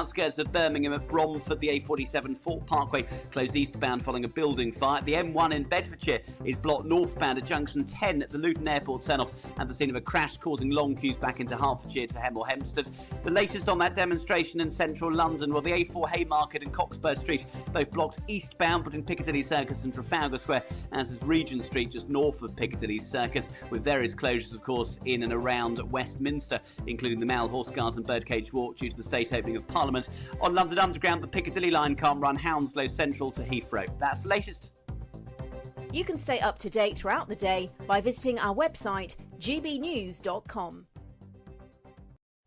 outskirts of Birmingham at Bromford, the A47 Fort Parkway closed eastbound following a building fire. The M1 in Bedfordshire is blocked northbound at junction 10 at the Luton Airport turnoff at the scene of a crash causing long queues back into Hertfordshire to Hemel Hempstead. The latest on that demonstration in central London, the A4 Haymarket and Cockspur Street both blocked eastbound between Piccadilly Circus and Trafalgar Square, as is Regent Street just north of Piccadilly Circus, with various closures, of course, in and around Westminster, including the Mall Horse Guards and Birdcage Walk due to the state opening of Parliament. On London Underground, the Piccadilly line can't run Hounslow Central to Heathrow. That's the latest. You can stay up to date throughout the day by visiting our website, gbnews.com.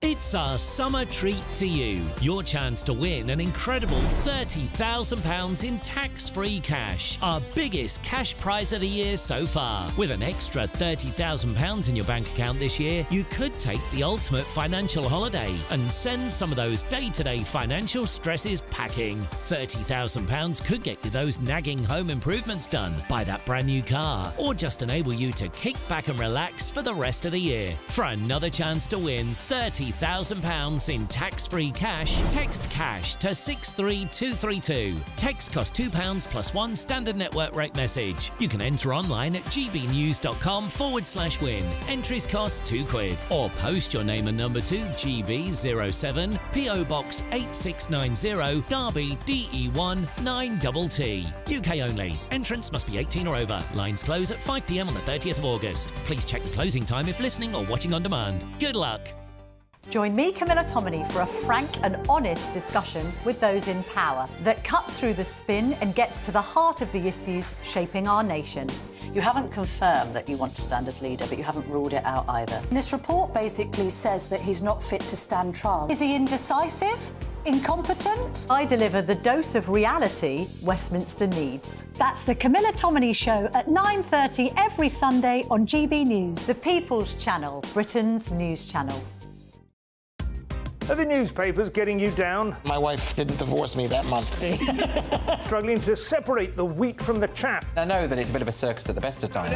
It's our summer treat to you. Your chance to win an incredible £30,000 in tax-free cash. Our biggest cash prize of the year so far. With an extra £30,000 in your bank account this year, you could take the ultimate financial holiday and send some of those day-to-day financial stresses packing. £30,000 could get you those nagging home improvements done, buy that brand new car, or just enable you to kick back and relax for the rest of the year. For another chance to win £30,000 in tax-free cash, text cash to 63232. Text costs £2 plus one standard network rate message. You can enter online at gbnews.com/win. Entries cost £2. Or post your name and number to GB07 PO Box 8690 Derby DE1 9TT. UK only. Entrance must be 18 or over. Lines close at 5 p.m. on the 30th of August. Please check the closing time if listening or watching on demand. Good luck. Join me, Camilla Tominey, for a frank and honest discussion with those in power that cuts through the spin and gets to the heart of the issues shaping our nation. You haven't confirmed that you want to stand as leader, but you haven't ruled it out either. This report basically says that he's not fit to stand trial. Is he indecisive? Incompetent? I deliver the dose of reality Westminster needs. That's the Camilla Tominey Show at 9:30 every Sunday on GB News, the People's Channel, Britain's news channel. Are the newspapers getting you down? My wife didn't divorce me that month. Struggling to separate the wheat from the chaff? I know that it's a bit of a circus at the best of times.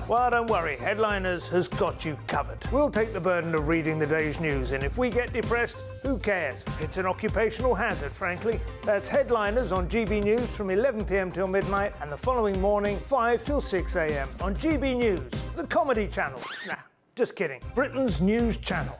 Well, don't worry. Headliners has got you covered. We'll take the burden of reading the day's news, and if we get depressed, who cares? It's an occupational hazard, frankly. That's Headliners on GB News from 11 p.m. till midnight, and the following morning, 5 till 6 a.m. on GB News, the comedy channel. Nah, just kidding. Britain's news channel.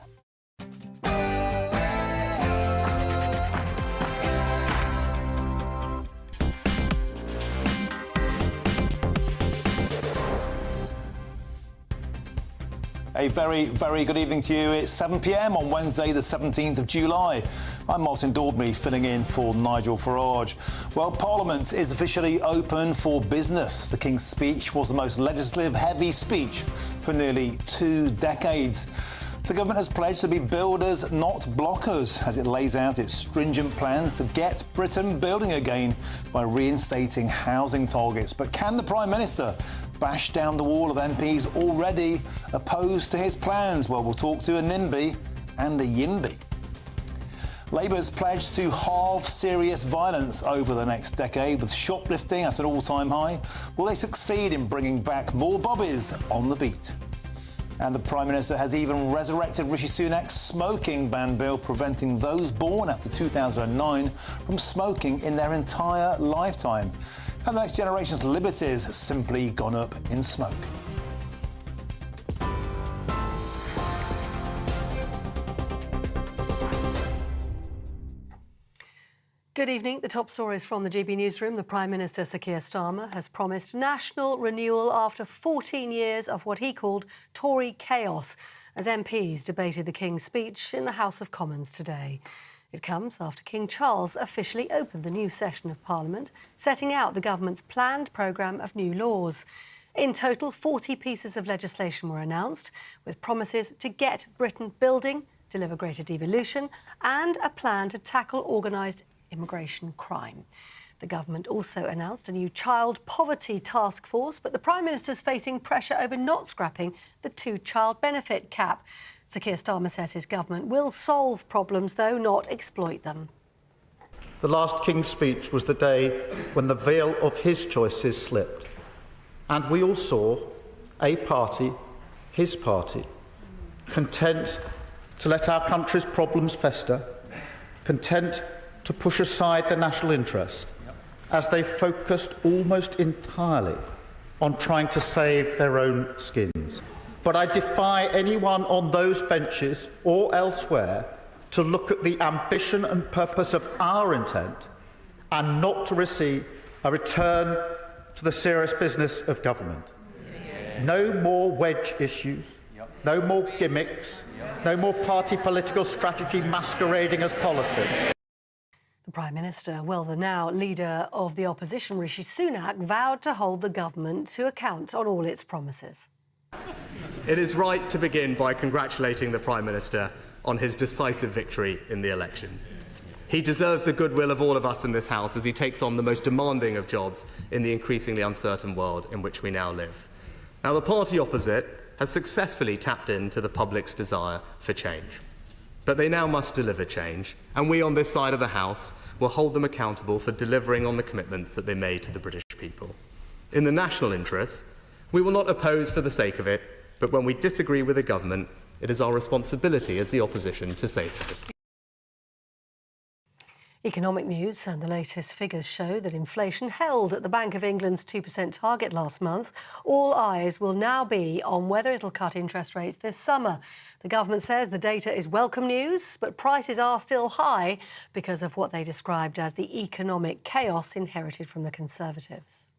A very, very good evening to you. It's 7 p.m. on Wednesday, the 17th of July. I'm Martin Dordby, filling in for Nigel Farage. Well, Parliament is officially open for business. The King's speech was the most legislative-heavy speech for nearly 2 decades. The government has pledged to be builders, not blockers, as it lays out its stringent plans to get Britain building again by reinstating housing targets. But can the Prime Minister bash down the wall of MPs already opposed to his plans? Well, we'll talk to a NIMBY and a YIMBY. Labour's pledged to halve serious violence over the next decade, with shoplifting at an all-time high. Will they succeed in bringing back more bobbies on the beat? And the Prime Minister has even resurrected Rishi Sunak's smoking ban bill, preventing those born after 2009 from smoking in their entire lifetime. And the next generation's liberties has simply gone up in smoke. Good evening. The top stories from the GB newsroom. The Prime Minister, Sir Keir Starmer, has promised national renewal after 14 years of what he called Tory chaos as MPs debated the King's speech in the House of Commons today. It comes after King Charles officially opened the new session of Parliament, setting out the government's planned programme of new laws. In total, 40 pieces of legislation were announced, with promises to get Britain building, deliver greater devolution, and a plan to tackle organised immigration crime. The government also announced a new child poverty task force, but the Prime Minister's facing pressure over not scrapping the two-child benefit cap. Sir Keir Starmer says his government will solve problems, though not exploit them. The last King's speech was the day when the veil of his choices slipped, and we all saw a party, his party, content to let our country's problems fester content to push aside the national interest as they focused almost entirely on trying to save their own skins. But I defy anyone on those benches or elsewhere to look at the ambition and purpose of our intent and not to receive a return to the serious business of government. No more wedge issues, no more gimmicks, no more party political strategy masquerading as policy. The Prime Minister, the now leader of the opposition, Rishi Sunak, vowed to hold the government to account on all its promises. It is right to begin by congratulating the Prime Minister on his decisive victory in the election. He deserves the goodwill of all of us in this House as he takes on the most demanding of jobs in the increasingly uncertain world in which we now live. Now, the party opposite has successfully tapped into the public's desire for change. But they now must deliver change, and we on this side of the House will hold them accountable for delivering on the commitments that they made to the British people. In the national interest, we will not oppose for the sake of it, but when we disagree with the government, it is our responsibility as the opposition to say so. Economic news and the latest figures show that inflation held at the Bank of England's 2% target last month. All eyes will now be on whether it'll cut interest rates this summer. The government says the data is welcome news, but prices are still high because of what they described as the economic chaos inherited from the Conservatives.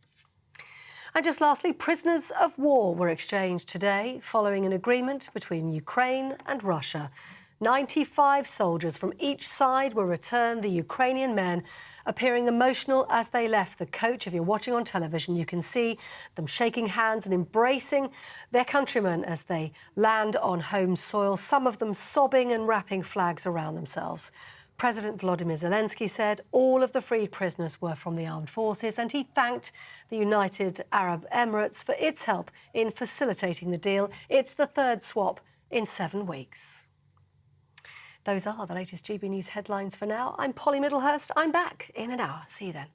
And just lastly, prisoners of war were exchanged today following an agreement between Ukraine and Russia. 95 soldiers from each side were returned, the Ukrainian men appearing emotional as they left the coach. If you're watching on television, you can see them shaking hands and embracing their countrymen as they land on home soil, some of them sobbing and wrapping flags around themselves. President Volodymyr Zelensky said all of the freed prisoners were from the armed forces, and he thanked the United Arab Emirates for its help in facilitating the deal. It's the third swap in 7 weeks. Those are the latest GB News headlines for now. I'm Polly Middlehurst. I'm back in an hour. See you then.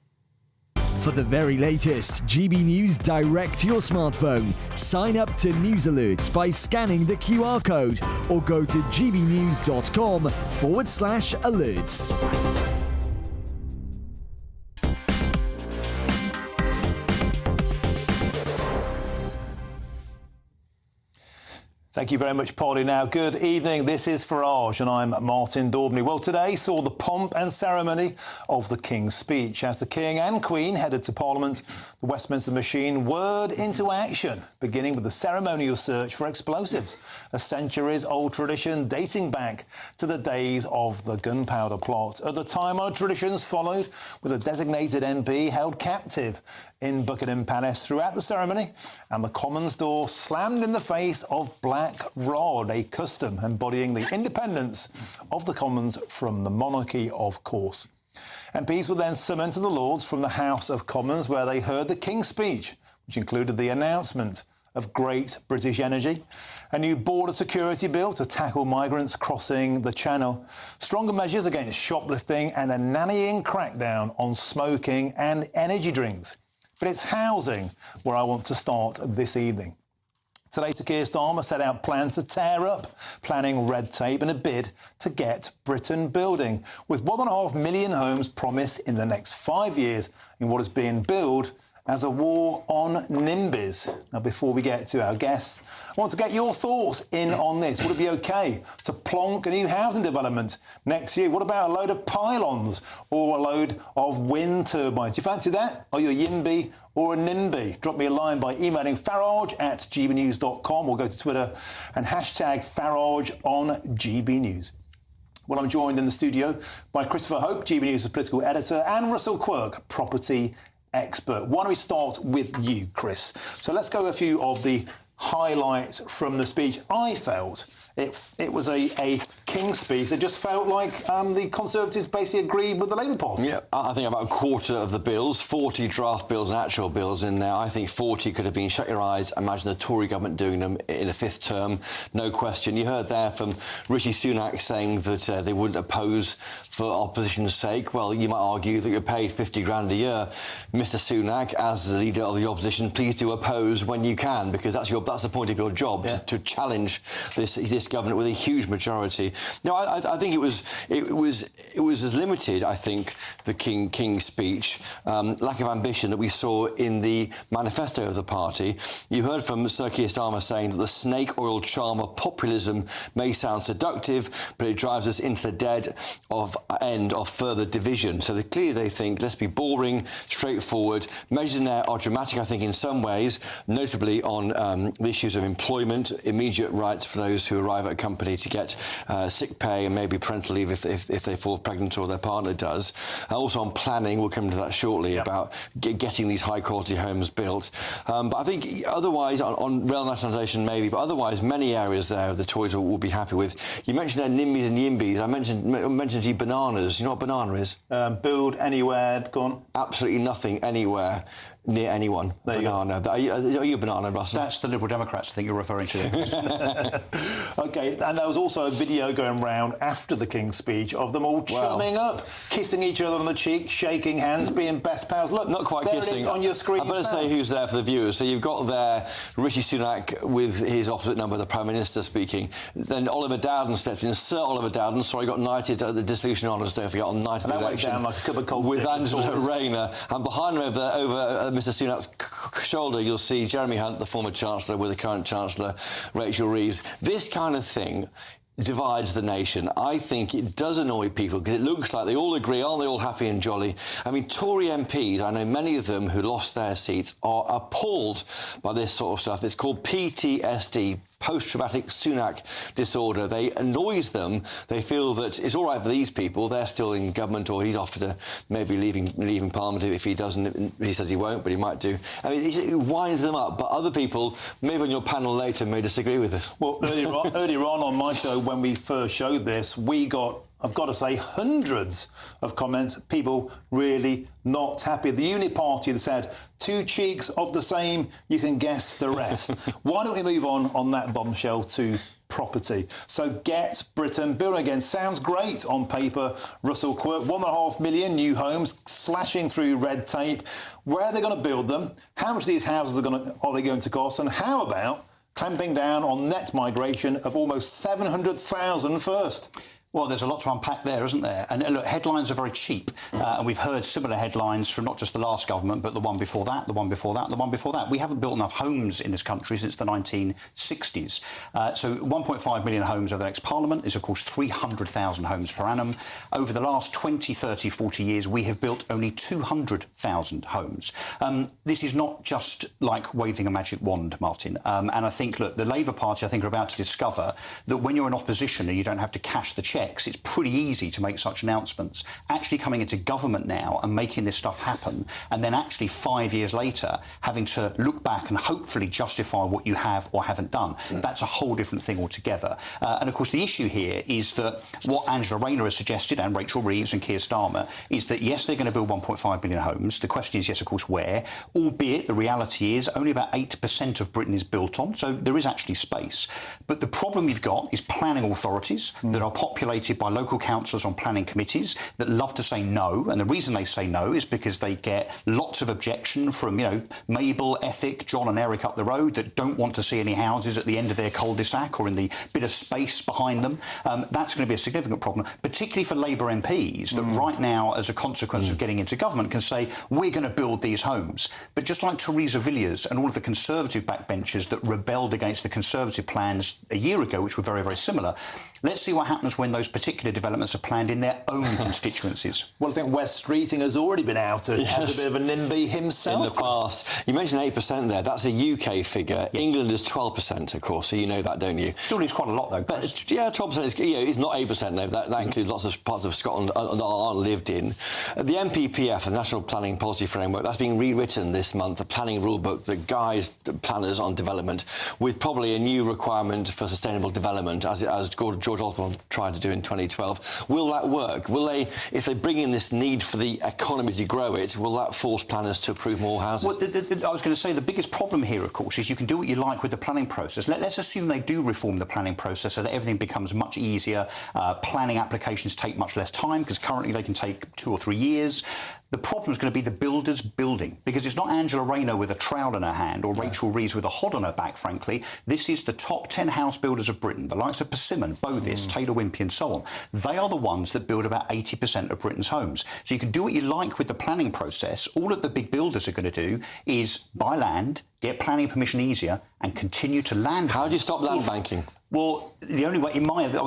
For the very latest GB News direct to your smartphone, sign up to News Alerts by scanning the QR code or go to gbnews.com/alerts. Thank you very much, Polly. Now, good evening. This is Farage and I'm Martin Daubney. Well, today saw the pomp and ceremony of the King's speech. As the King and Queen headed to Parliament, the Westminster machine whirred into action, beginning with the ceremonial search for explosives, a centuries-old tradition dating back to the days of the gunpowder plot. At the time, our traditions followed with a designated MP held captive in Buckingham Palace throughout the ceremony, and the Commons door slammed in the face of Black Rod, a custom embodying the independence of the Commons from the monarchy, of course. MPs were then summoned to the Lords from the House of Commons, where they heard the King's speech, which included the announcement of Great British Energy, a new border security bill to tackle migrants crossing the Channel, stronger measures against shoplifting, and a nannying crackdown on smoking and energy drinks. But it's housing where I want to start this evening. Today, Sir Keir Starmer set out plans to tear up planning red tape in a bid to get Britain building, with 1.5 million homes promised in the next 5 years in what is being billed as a war on NIMBYs. Now, before we get to our guests, I want to get your thoughts in on this. Would it be OK to plonk a new housing development next year? What about a load of pylons or a load of wind turbines? Do you fancy that? Are you a YIMBY or a NIMBY? Drop me a line by emailing farage@gbnews.com or go to Twitter and hashtag Farage on GB News. Well, I'm joined in the studio by Christopher Hope, GB News' political editor, and Russell Quirk, property expert. Why don't we start with you, Chris? So let's go a few of the highlights from the speech. I felt it was a King's speech. It just felt like the Conservatives basically agreed with the Labour Party. Yeah, I think about a quarter of the bills, 40 draft bills and actual bills in there. I think 40 could have been, shut your eyes, imagine the Tory government doing them in a fifth term, no question. You heard there from Rishi Sunak saying that they wouldn't oppose for opposition's sake. Well, you might argue that you're paid 50 grand a year. Mr Sunak, as the leader of the opposition, please do oppose when you can, because that's the point of your job, to challenge this this government with a huge majority. No, I think it was as limited, I think, the King's speech, lack of ambition that we saw in the manifesto of the party. You heard from Sir Keir Starmer saying that the snake oil charm of populism may sound seductive, but it drives us into the dead end of further division. So clearly they think, let's be boring, straightforward. Measures in there are dramatic, I think, in some ways, notably on the issues of employment, immediate rights for those who arrive at a company to get sick pay and maybe parental leave if they fall pregnant or their partner does. Also on planning, we'll come to that shortly, about getting these high-quality homes built. But I think otherwise, on rail nationalisation maybe, but otherwise many areas there the Tories will be happy with. You mentioned NIMBYs and YIMBYs. I mentioned to you bananas. You know what banana is? Build anywhere, gone. Absolutely nothing anywhere near anyone. There banana. Are you a banana, Russell? That's the Liberal Democrats I think you're referring to. OK, and there was also a video going round after the King's speech of them all chumming up, kissing each other on the cheek, shaking hands, being best pals. Look, not quite there kissing. It is on your screen. I better say who's there for the viewers. So you've got there Rishi Sunak with his opposite number, the Prime Minister, speaking. Then Oliver Dowden stepped in. Sir Oliver Dowden, sorry, got knighted at the Dissolution Honours, don't forget, on the night of the election. Went down like a cup of cold with Angela Rayner. And behind him over Mr Sunak's shoulder, you'll see Jeremy Hunt, the former Chancellor, with the current Chancellor, Rachel Reeves. This kind of thing divides the nation. I think it does annoy people because it looks like they all agree, aren't they all happy and jolly? I mean, Tory MPs, I know many of them who lost their seats, are appalled by this sort of stuff. It's called PTSD, post-traumatic Sunak disorder. They annoys them. They feel that it's all right for these people. They're still in government, or he's off to maybe leaving Parliament if he doesn't. He says he won't, but he might do. I mean, he winds them up. But other people, maybe on your panel later, may disagree with this. Well, earlier on my show, when we first showed this, we got, I've got to say, hundreds of comments, people really not happy. The Unit Party said, two cheeks of the same, you can guess the rest. Why don't we move on that bombshell to property? So Get Britain Building Again sounds great on paper. Russell Quirk, 1.5 million new homes, slashing through red tape. Where are they going to build them? How much of these houses are they going to cost? And how about clamping down on net migration of almost 700,000 first? Well, there's a lot to unpack there, isn't there? And look, headlines are very cheap. And we've heard similar headlines from not just the last government, but the one before that, the one before that, the one before that. We haven't built enough homes in this country since the 1960s. So 1.5 million homes over the next Parliament is, of course, 300,000 homes per annum. Over the last 20, 30, 40 years, we have built only 200,000 homes. This is not just like waving a magic wand, Martin. And I think, look, the Labour Party, I think, are about to discover that when you're in opposition and you don't have to cash the cheque, it's pretty easy to make such announcements. Actually coming into government now and making this stuff happen, and then actually 5 years later having to look back and hopefully justify what you have or haven't done, that's a whole different thing altogether. And of course the issue here is that what Angela Rayner has suggested, and Rachel Reeves and Keir Starmer, is that yes, they're going to build 1.5 million homes. The question is, yes, of course, where? Albeit the reality is only about 8% of Britain is built on, so there is actually space. But the problem you've got is planning authorities that are populated by local councillors on planning committees that love to say no, and the reason they say no is because they get lots of objection from, you know, Mabel, Ethic, John and Eric up the road that don't want to see any houses at the end of their cul-de-sac or in the bit of space behind them. That's going to be a significant problem, particularly for Labour MPs that right now, as a consequence of getting into government, can say, we're going to build these homes. But just like Theresa Villiers and all of the Conservative backbenchers that rebelled against the Conservative plans a year ago, which were very, very similar, let's see what happens when those particular developments are planned in their own constituencies. Well, I think Wes Streeting has already been outed as a bit of a NIMBY himself. In the past. You mentioned 8% there. That's a UK figure. Yes. England is 12%, of course, so you know that, don't you? Still is quite a lot, though. But, yeah, 12% is, you know, it's not 8%, though. That includes lots of parts of Scotland that aren't lived in. The NPPF, the National Planning Policy Framework, that's being rewritten this month, the planning rule book that guides planners on development, with probably a new requirement for sustainable development, as George George Osborne tried to do in 2012. Will that work? Will they, if they bring in this need for the economy to grow it, will that force planners to approve more houses? Well, I was going to say the biggest problem here, of course, is you can do what you like with the planning process. Let's assume they do reform the planning process so that everything becomes much easier. Planning applications take much less time because currently they can take 2 or 3 years. The problem is going to be the builders building, because it's not Angela Rayner with a trowel in her hand or Rachel Reeves with a hod on her back, frankly. This is the top 10 house builders of Britain, the likes of Persimmon, Bovis, Taylor Wimpey and so on. They are the ones that build about 80% of Britain's homes. So you can do what you like with the planning process. All that the big builders are going to do is buy land, get planning permission easier and continue to land. How do you stop land banking? Well, the only way,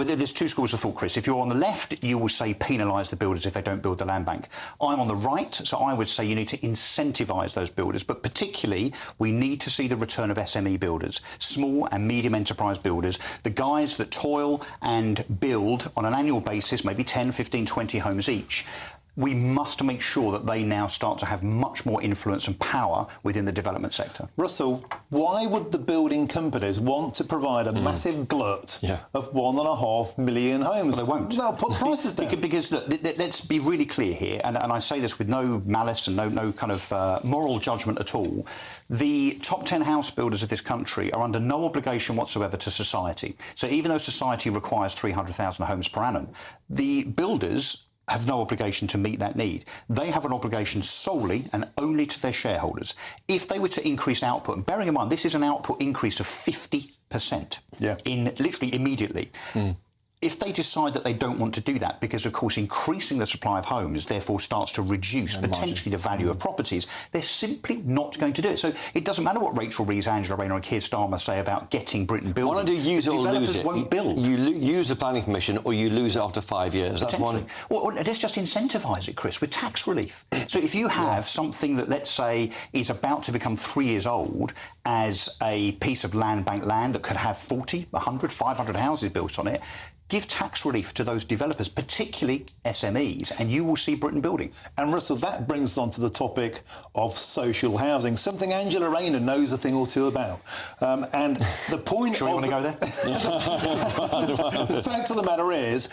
there's two schools of thought, Chris. If you're on the left, you will say penalise the builders if they don't build the land bank. I'm on the right, so I would say you need to incentivise those builders, but particularly we need to see the return of SME builders, small and medium enterprise builders, the guys that toil and build on an annual basis, maybe 10, 15, 20 homes each. We must make sure that they now start to have much more influence and power within the development sector. Russell, why would the building companies want to provide a massive glut of 1.5 million homes? Well, they won't. They'll put prices down. Because look, let's be really clear here, and I say this with no malice and no kind of moral judgment at all. The top 10 house builders of this country are under no obligation whatsoever to society. So even though society requires 300,000 homes per annum, the builders have no obligation to meet that need. They have an obligation solely and only to their shareholders. If they were to increase output, and bearing in mind this is an output increase of 50% in literally immediately. If they decide that they don't want to do that, because, of course, increasing the supply of homes therefore starts to reduce potentially the value of properties, they're simply not going to do it. So it doesn't matter what Rachel Reeves, Angela Rayner and Keir Starmer say about getting Britain building. Why don't you use it or lose it? Won't build. You use the planning permission or you lose it after 5 years. That's one. Well, let's just incentivise it, Chris, with tax relief. So if you have something that, let's say, is about to become 3 years old as a piece of land bank land that could have 40, 100, 500 houses built on it, give tax relief to those developers, particularly SMEs, and you will see Britain building. And Russell, that brings us on to the topic of social housing, something Angela Rayner knows a thing or two about. And the point Sure you want to go there? The fact of the matter is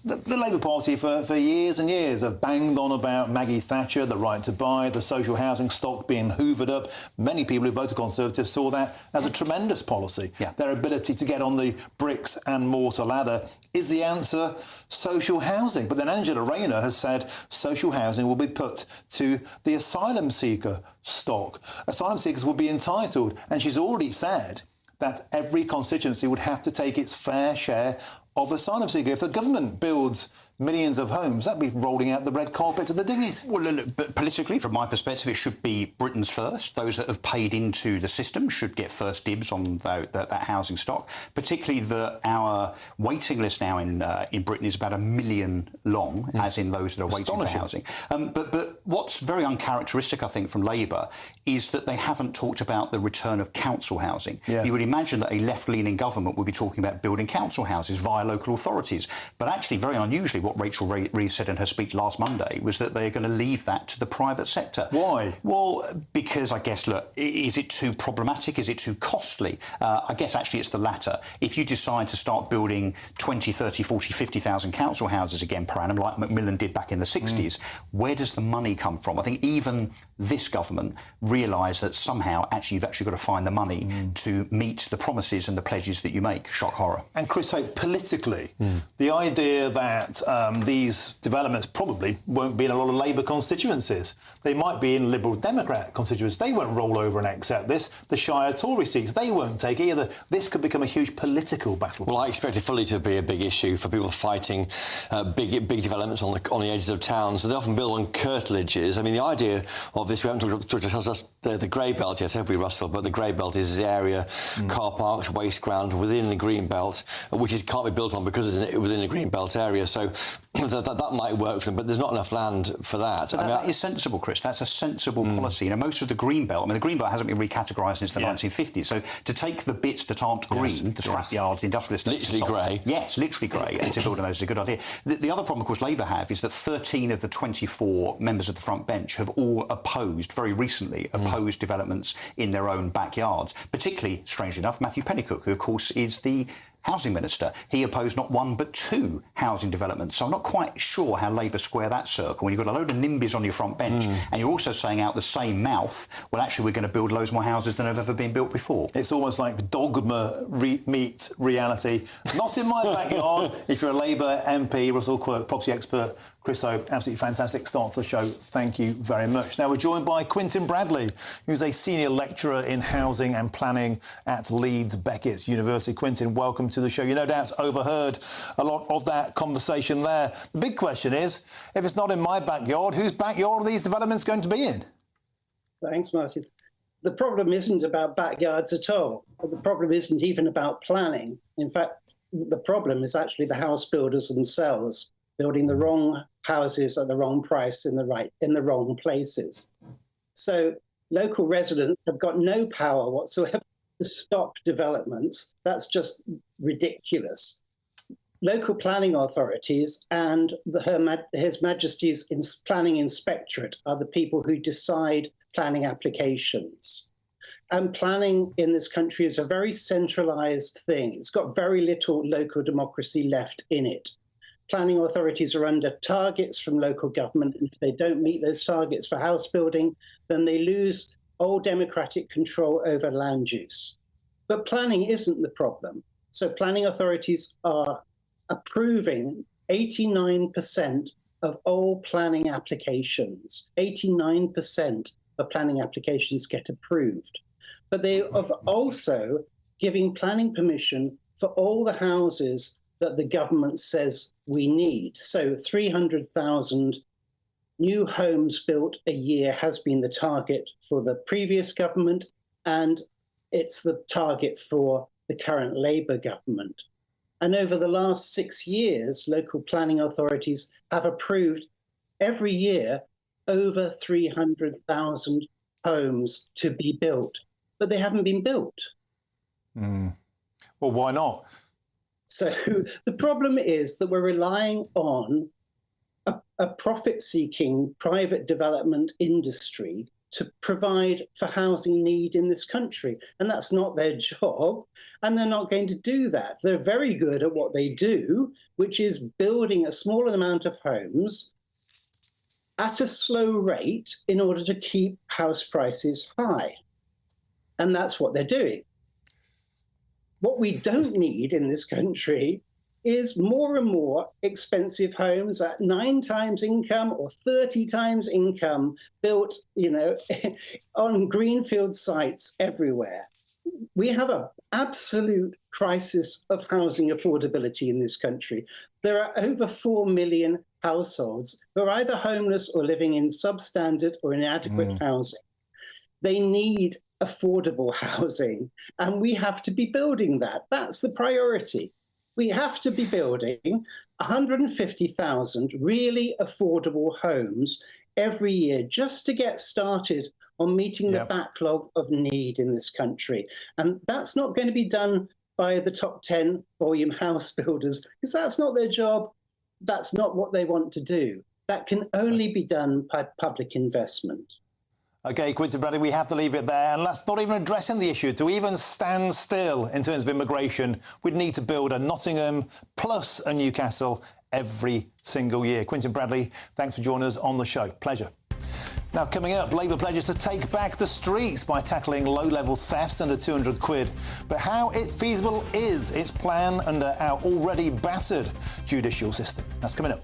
that the Labour Party for years and years have banged on about Maggie Thatcher, the right to buy, the social housing stock being hoovered up. Many people who voted Conservative saw that as a tremendous policy. Their ability to get on the bricks and mortar ladder. Is the answer social housing? But then Angela Rayner has said social housing will be put to the asylum seeker stock. Asylum seekers will be entitled, and she's already said that every constituency would have to take its fair share of asylum seekers. If the government builds millions of homes, that'd be rolling out the red carpet to the dinghies. Well, look, but politically, from my perspective, it should be Britain's first. Those that have paid into the system should get first dibs on that housing stock, particularly that our waiting list now in Britain is about 1 million long, as in those that are waiting for housing. But what's very uncharacteristic, I think, from Labour is that they haven't talked about the return of council housing. You would imagine that a left-leaning government would be talking about building council houses via local authorities. But actually, very unusually, what Rachel Reeves said in her speech last Monday was that they're going to leave that to the private sector. Why? Well, because I guess, look, is it too problematic? Is it too costly? I guess actually it's the latter. If you decide to start building 20, 30, 40, 50,000 council houses again per annum, like Macmillan did back in the 60s, where does the money come from? I think even this government realised that somehow actually you've actually got to find the money to meet the promises and the pledges that you make. Shock horror. And Chris, politically, the idea that these developments probably won't be in a lot of Labour constituencies. They might be in Liberal Democrat constituencies. They won't roll over and accept this. The Shire Tory seats, they won't take it either. This could become a huge political battle. Well, I expect it fully to be a big issue for people fighting big developments on the edges of town. So they often build on curtilages. I mean, the idea of this, we haven't talked about the grey belt yet, have we, Russell? But the grey belt is the area, car parks, waste ground within the green belt, which can't be built on because it's within the green belt area. So that might work for them, but there's not enough land for that. But that is sensible, Chris. That's a sensible policy. You know, most of the green belt, I mean, the green belt hasn't been recategorised since the 1950s. So to take the bits that aren't green, the scrapyard, the industrial estates, literally grey. Yes, literally grey, and to build on those is a good idea. The other problem, of course, Labour have is that 13 of the 24 members of the front bench have all opposed, very recently, opposed developments in their own backyards. Particularly, strangely enough, Matthew Pennycook, who, of course, is the housing minister, he opposed not one but 2 housing developments. So I'm not quite sure how Labour square that circle when you've got a load of NIMBYs on your front bench and you're also saying out the same mouth, well, actually, we're going to build loads more houses than have ever been built before. It's almost like dogma meet reality. Not in my backyard. If you're a Labour MP, Russell Quirk, property expert, Chris Hope, absolutely fantastic start to the show. Thank you very much. Now, we're joined by Quentin Bradley, who's a senior lecturer in housing and planning at Leeds Beckett University. Quentin, welcome to the show. You no doubt overheard a lot of that conversation there. The big question is, if it's not in my backyard, whose backyard are these developments going to be in? Thanks, Martin. The problem isn't about backyards at all. The problem isn't even about planning. In fact, the problem is actually the house builders themselves building the wrong houses at the wrong price in the wrong places. So local residents have got no power whatsoever to stop developments. That's just ridiculous. Local planning authorities and His Majesty's Planning Inspectorate are the people who decide planning applications. And planning in this country is a very centralised thing. It's got very little local democracy left in it. Planning authorities are under targets from local government, and if they don't meet those targets for house building, then they lose all democratic control over land use. But planning isn't the problem. So planning authorities are approving 89% of all planning applications. 89% of planning applications get approved. But they are also giving planning permission for all the houses that the government says we need. So 300,000 new homes built a year has been the target for the previous government, and it's the target for the current Labour government. And over the last 6 years, local planning authorities have approved every year over 300,000 homes to be built, but they haven't been built. Well, why not? So the problem is that we're relying on a profit-seeking private development industry to provide for housing need in this country. And that's not their job, and they're not going to do that. They're very good at what they do, which is building a small amount of homes at a slow rate in order to keep house prices high. And that's what they're doing. What we don't need in this country is more and more expensive homes at 9 times income or 30 times income built, on greenfield sites everywhere. We have an absolute crisis of housing affordability in this country. There are over 4 million households who are either homeless or living in substandard or inadequate housing. They need affordable housing, and we have to be building that. That's the priority. We have to be building 150,000 really affordable homes every year just to get started on meeting the backlog of need in this country. And that's not going to be done by the top 10 volume house builders, because that's not their job. That's not what they want to do. That can only be done by public investment. OK, Quentin Bradley, we have to leave it there. And that's not even addressing the issue. To even stand still in terms of immigration, we'd need to build a Nottingham plus a Newcastle every single year. Quentin Bradley, thanks for joining us on the show. Pleasure. Now, coming up, Labour pledges to take back the streets by tackling low-level thefts under 200 quid. But how feasible is its plan under our already battered judicial system? That's coming up.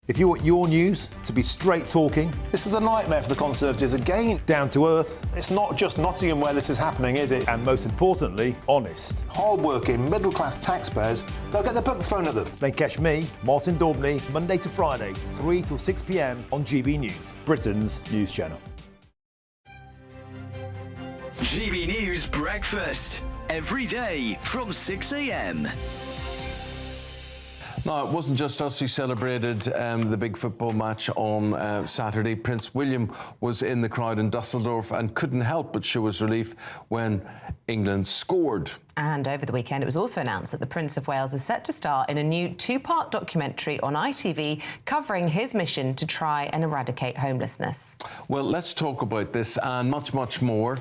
If you want your news to be straight talking, this is the nightmare for the Conservatives. Again, down to earth. It's not just Nottingham where this is happening, is it? And most importantly, honest. Hard-working, middle-class taxpayers, they'll get their book thrown at them. Then catch me, Martin Daubney, Monday to Friday, 3 till 6 p.m. on GB News, Britain's news channel. GB News Breakfast, every day from 6 a.m. Now, it wasn't just us who celebrated the big football match on Saturday. Prince William was in the crowd in Dusseldorf and couldn't help but show his relief when England scored. And over the weekend, it was also announced that the Prince of Wales is set to star in a new two-part documentary on ITV covering his mission to try and eradicate homelessness. Well, let's talk about this and much, much more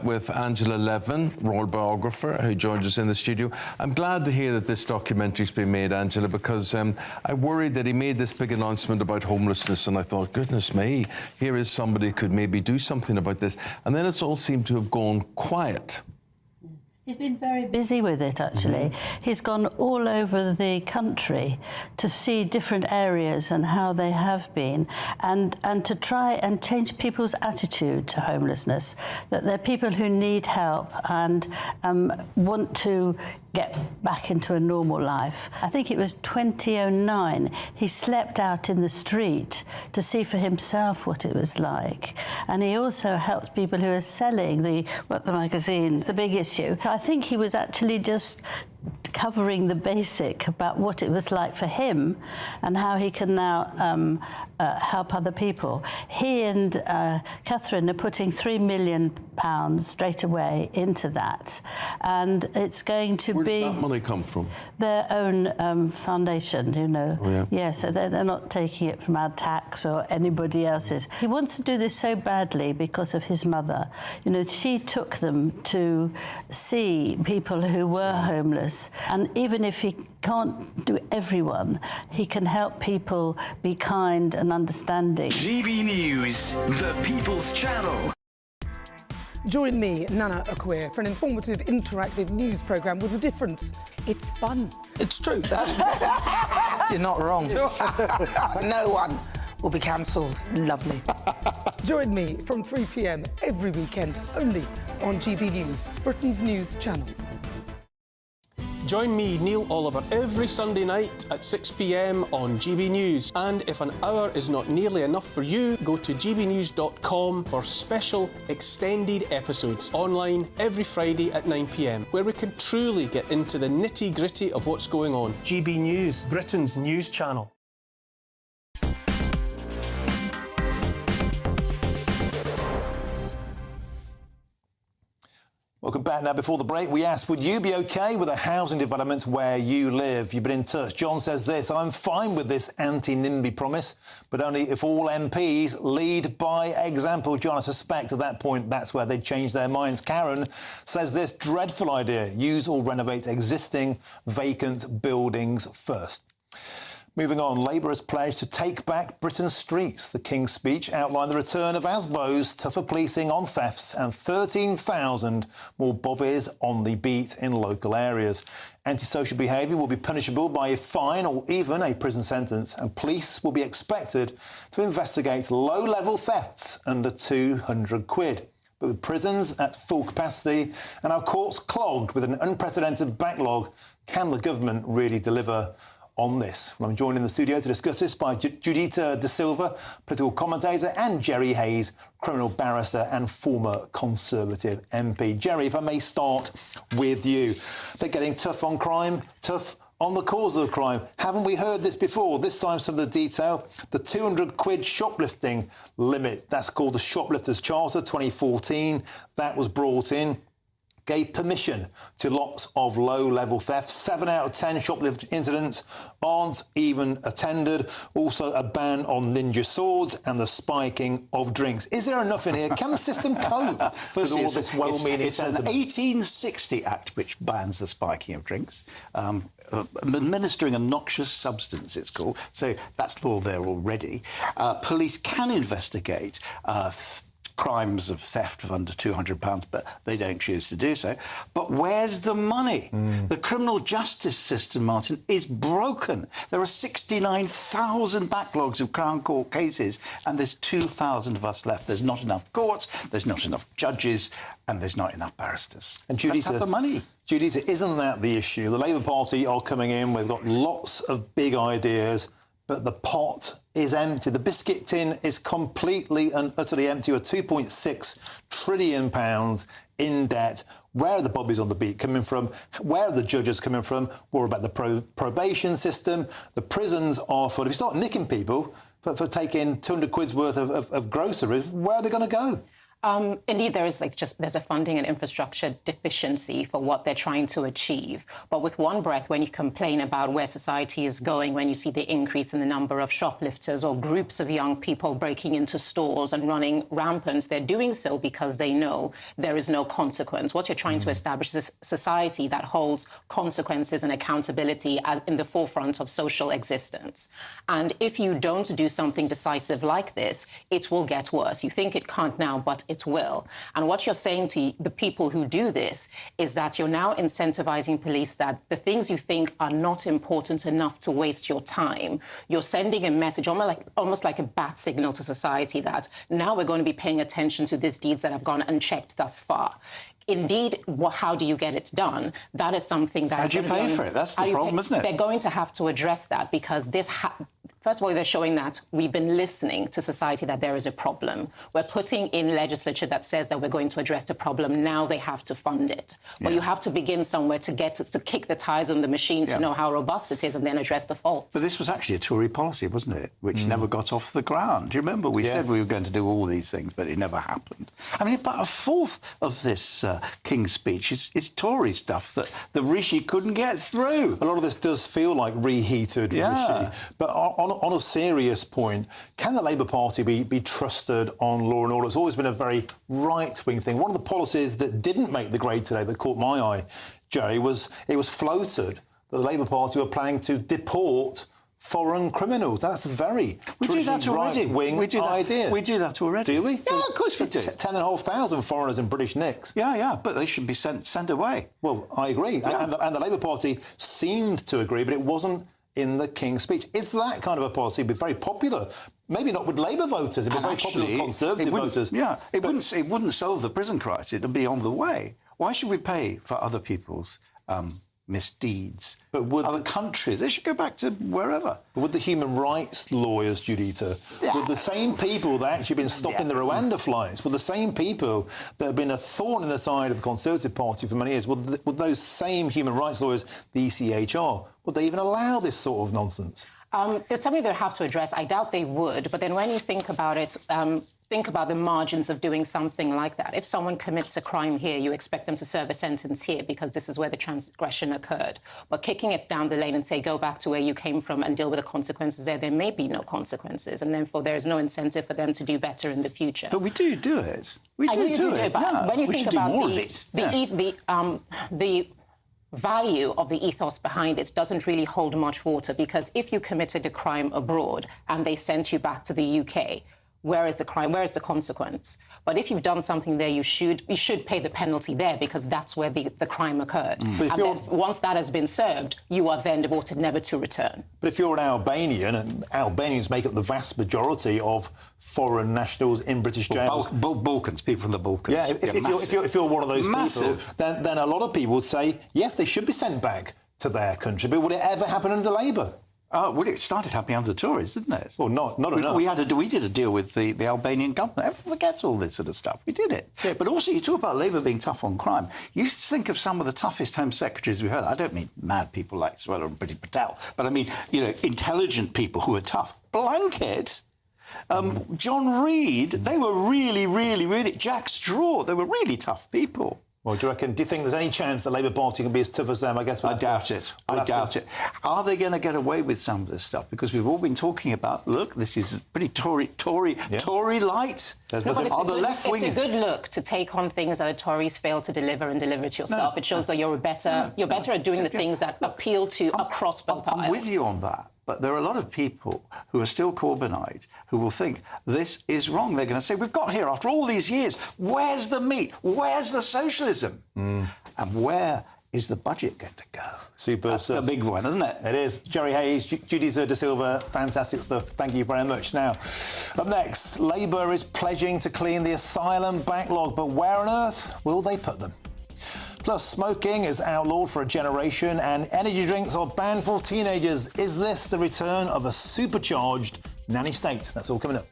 with Angela Levin, royal biographer, who joins us in the studio. I'm glad to hear that this documentary's been made, Angela, because I worried that he made this big announcement about homelessness, and I thought, goodness me, here is somebody who could maybe do something about this. And then it's all seemed to have gone quiet. He's been very busy with it, actually. He's gone all over the country to see different areas and how they have been, and to try and change people's attitude to homelessness, that they're people who need help and want to get back into a normal life. I think it was 2009, he slept out in the street to see for himself what it was like. And he also helped people who are selling the magazines, the big issue. So I think he was actually just covering the basic about what it was like for him and how he can now help other people. He and Catherine are putting £3 million straight away into that, and it's going to Where be... Where does that money come from? Their own foundation, you know. Oh, yeah. Yeah, so they're not taking it from our tax or anybody else's. He wants to do this so badly because of his mother. You know, she took them to see people who were homeless, and even if he can't do everyone, he can help people be kind and understanding. GB News, the People's Channel. Join me, Nana Akwe, for an informative, interactive news programme with a difference. It's fun. It's true. You're not wrong. No one will be cancelled. Lovely. Join me from 3 p.m. every weekend, only on GB News, Britain's news channel. Join me, Neil Oliver, every Sunday night at 6 p.m. on GB News. And if an hour is not nearly enough for you, go to gbnews.com for special extended episodes online every Friday at 9 p.m, where we can truly get into the nitty-gritty of what's going on. GB News, Britain's news channel. Welcome back. Now, before the break, we asked, would you be OK with a housing development where you live? You've been in touch. John says this: I'm fine with this anti-NIMBY promise, but only if all MPs lead by example. John, I suspect at that point that's where they'd change their minds. Karen says this: dreadful idea. Use or renovate existing vacant buildings first. Moving on, Labour has pledged to take back Britain's streets. The King's speech outlined the return of ASBO's, tougher policing on thefts, and 13,000 more bobbies on the beat in local areas. Antisocial behaviour will be punishable by a fine or even a prison sentence, and police will be expected to investigate low-level thefts under £200. But with prisons at full capacity and our courts clogged with an unprecedented backlog, can the government really deliver on this? Well, I'm joined in the studio to discuss this by Judita De Silva, political commentator, and Jerry Hayes, criminal barrister and former Conservative MP. Jerry, if I may start with you. They're getting tough on crime, tough on the cause of crime. Haven't we heard this before? This time some of the detail. The £200 shoplifting limit, that's called the Shoplifters Charter 2014, that was brought in, gave permission to lots of low-level thefts. 7 out of 10 shoplift incidents aren't even attended. Also, a ban on ninja swords and the spiking of drinks. Is there enough in here? Can the system cope with all this well-meaning sentiment? It's an 1860 Act which bans the spiking of drinks. Administering a noxious substance, it's called. So that's law there already. Police can investigate crimes of theft of under £200, but they don't choose to do so. But where's the money? The criminal justice system, Martin, is broken. There are 69,000 backlogs of Crown Court cases, and there's 2,000 of us left. There's not enough courts, there's not enough judges, and there's not enough barristers. And Judita, let's have the money. Judita, isn't that the issue? The Labour Party are coming in, we've got lots of big ideas, but the pot is empty. The biscuit tin is completely and utterly empty. With £2.6 trillion in debt. Where are the bobbies on the beat coming from? Where are the judges coming from? What about the probation system? The prisons are full. If you start nicking people for taking £200 worth of groceries, where are they going to go? Indeed, there's a funding and infrastructure deficiency for what they're trying to achieve. But with one breath, when you complain about where society is going, when you see the increase in the number of shoplifters or groups of young people breaking into stores and running rampant, they're doing so because they know there is no consequence. What you're trying to establish is a society that holds consequences and accountability in the forefront of social existence. And if you don't do something decisive like this, it will get worse. You think it can't now, but it will. And what you're saying to the people who do this is that you're now incentivizing police that the things you think are not important enough to waste your time, you're sending a message, almost like a bat signal to society that now we're going to be paying attention to these deeds that have gone unchecked thus far. Indeed, how do you get it done? That is something that... How do you pay for it? That's the problem, isn't it? They're going to have to address that because this... First of all, they're showing that we've been listening to society, that there is a problem. We're putting in legislature that says that we're going to address the problem. Now they have to fund it. But you have to begin somewhere to kick the tires on the machine to know how robust it is and then address the faults. But this was actually a Tory policy, wasn't it? Which never got off the ground. Do you remember? We said we were going to do all these things, but it never happened. I mean, about a fourth of this King's speech is Tory stuff that the Rishi couldn't get through. A lot of this does feel like reheated Rishi. But on a serious point, can the Labour Party be trusted on law and order? It's always been a very right-wing thing. One of the policies that didn't make the grade today that caught my eye, Jerry, was it was floated that the Labour Party were planning to deport foreign criminals. That's a very right-wing idea. We do that already. Do we? Yeah, of course we do. 10,500 foreigners in British nicks. Yeah, but they should be sent away. Well, I agree. Yeah. And the Labour Party seemed to agree, but it wasn't in the King's speech. Is that kind of a policy be very popular? Maybe not with Labour voters, it'd be very popular with Conservative voters. Yeah, it wouldn't solve the prison crisis. It'd be on the way. Why should we pay for other people's misdeeds? But would other countries, they should go back to wherever. But would the human rights lawyers, Judita, would the same people that actually been stopping the Rwanda flights, would the same people that have been a thorn in the side of the Conservative Party for many years, would those same human rights lawyers, the ECHR, would they even allow this sort of nonsense? That's something they'll have to address. I doubt they would. But then when you think about it, think about the margins of doing something like that. If someone commits a crime here, you expect them to serve a sentence here because this is where the transgression occurred. But kicking it down the lane and say, go back to where you came from and deal with the consequences there may be no consequences. And therefore, there is no incentive for them to do better in the future. But we do it. We do it. But when you think about the value of the ethos behind it doesn't really hold much water, because if you committed a crime abroad and they sent you back to the UK, where is the crime? Where is the consequence? But if you've done something there, you should pay the penalty there because that's where the crime occurred. And then once that has been served, you are then deported, never to return. But if you're an Albanian, and Albanians make up the vast majority of foreign nationals in British jails. Balkans, people from the Balkans. Yeah, if you're one of those people, then a lot of people would say, yes, they should be sent back to their country. But would it ever happen under Labour? Well, it started happening under the Tories, didn't it? Well, not enough. We did a deal with the Albanian government. Everyone forgets all this sort of stuff. We did it. Yeah. But also, you talk about Labour being tough on crime. You think of some of the toughest Home Secretaries we've had. I don't mean mad people like Suella and Priti Patel, but I mean, intelligent people who are tough. Blanket, John Reid, they were really, Jack Straw, they were really tough people. Well, do you think there's any chance the Labour Party can be as tough as them? I guess I doubt it. I doubt it. Are they going to get away with some of this stuff? Because we've all been talking about, look, this is pretty Tory light. It's a good look to take on things that the Tories fail to deliver and deliver it yourself. It shows that you're better at doing the things that appeal to across both aisles. I'm with you on that. But there are a lot of people who are still Corbynite who will think this is wrong. They're going to say, we've got here after all these years, where's the meat? Where's the socialism? And where is the budget going to go? Super. That's the big one, isn't it? It is. Jerry Hayes, Judita De Silva, fantastic stuff. Thank you very much. Now, up next, Labour is pledging to clean the asylum backlog, but where on earth will they put them? Plus, smoking is outlawed for a generation and energy drinks are banned for teenagers. Is this the return of a supercharged nanny state? That's all coming up.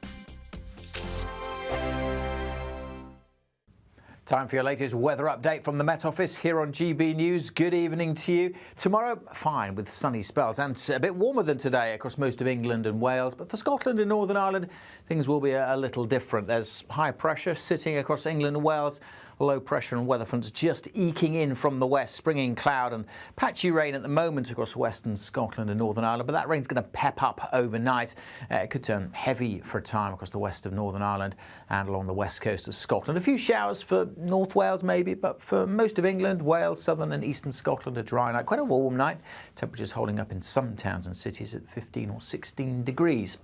Time for your latest weather update from the Met Office here on GB News. Good evening to you. Tomorrow, fine with sunny spells and a bit warmer than today across most of England and Wales. But for Scotland and Northern Ireland, things will be a little different. There's high pressure sitting across England and Wales. Low pressure and weather fronts just eking in from the west, springing cloud and patchy rain at the moment across western Scotland and Northern Ireland. But that rain's going to pep up overnight. It could turn heavy for a time across the west of Northern Ireland and along the west coast of Scotland. A few showers for North Wales maybe, but for most of England, Wales, southern and eastern Scotland, a dry night. Quite a warm night. Temperatures holding up in some towns and cities at 15 or 16 degrees.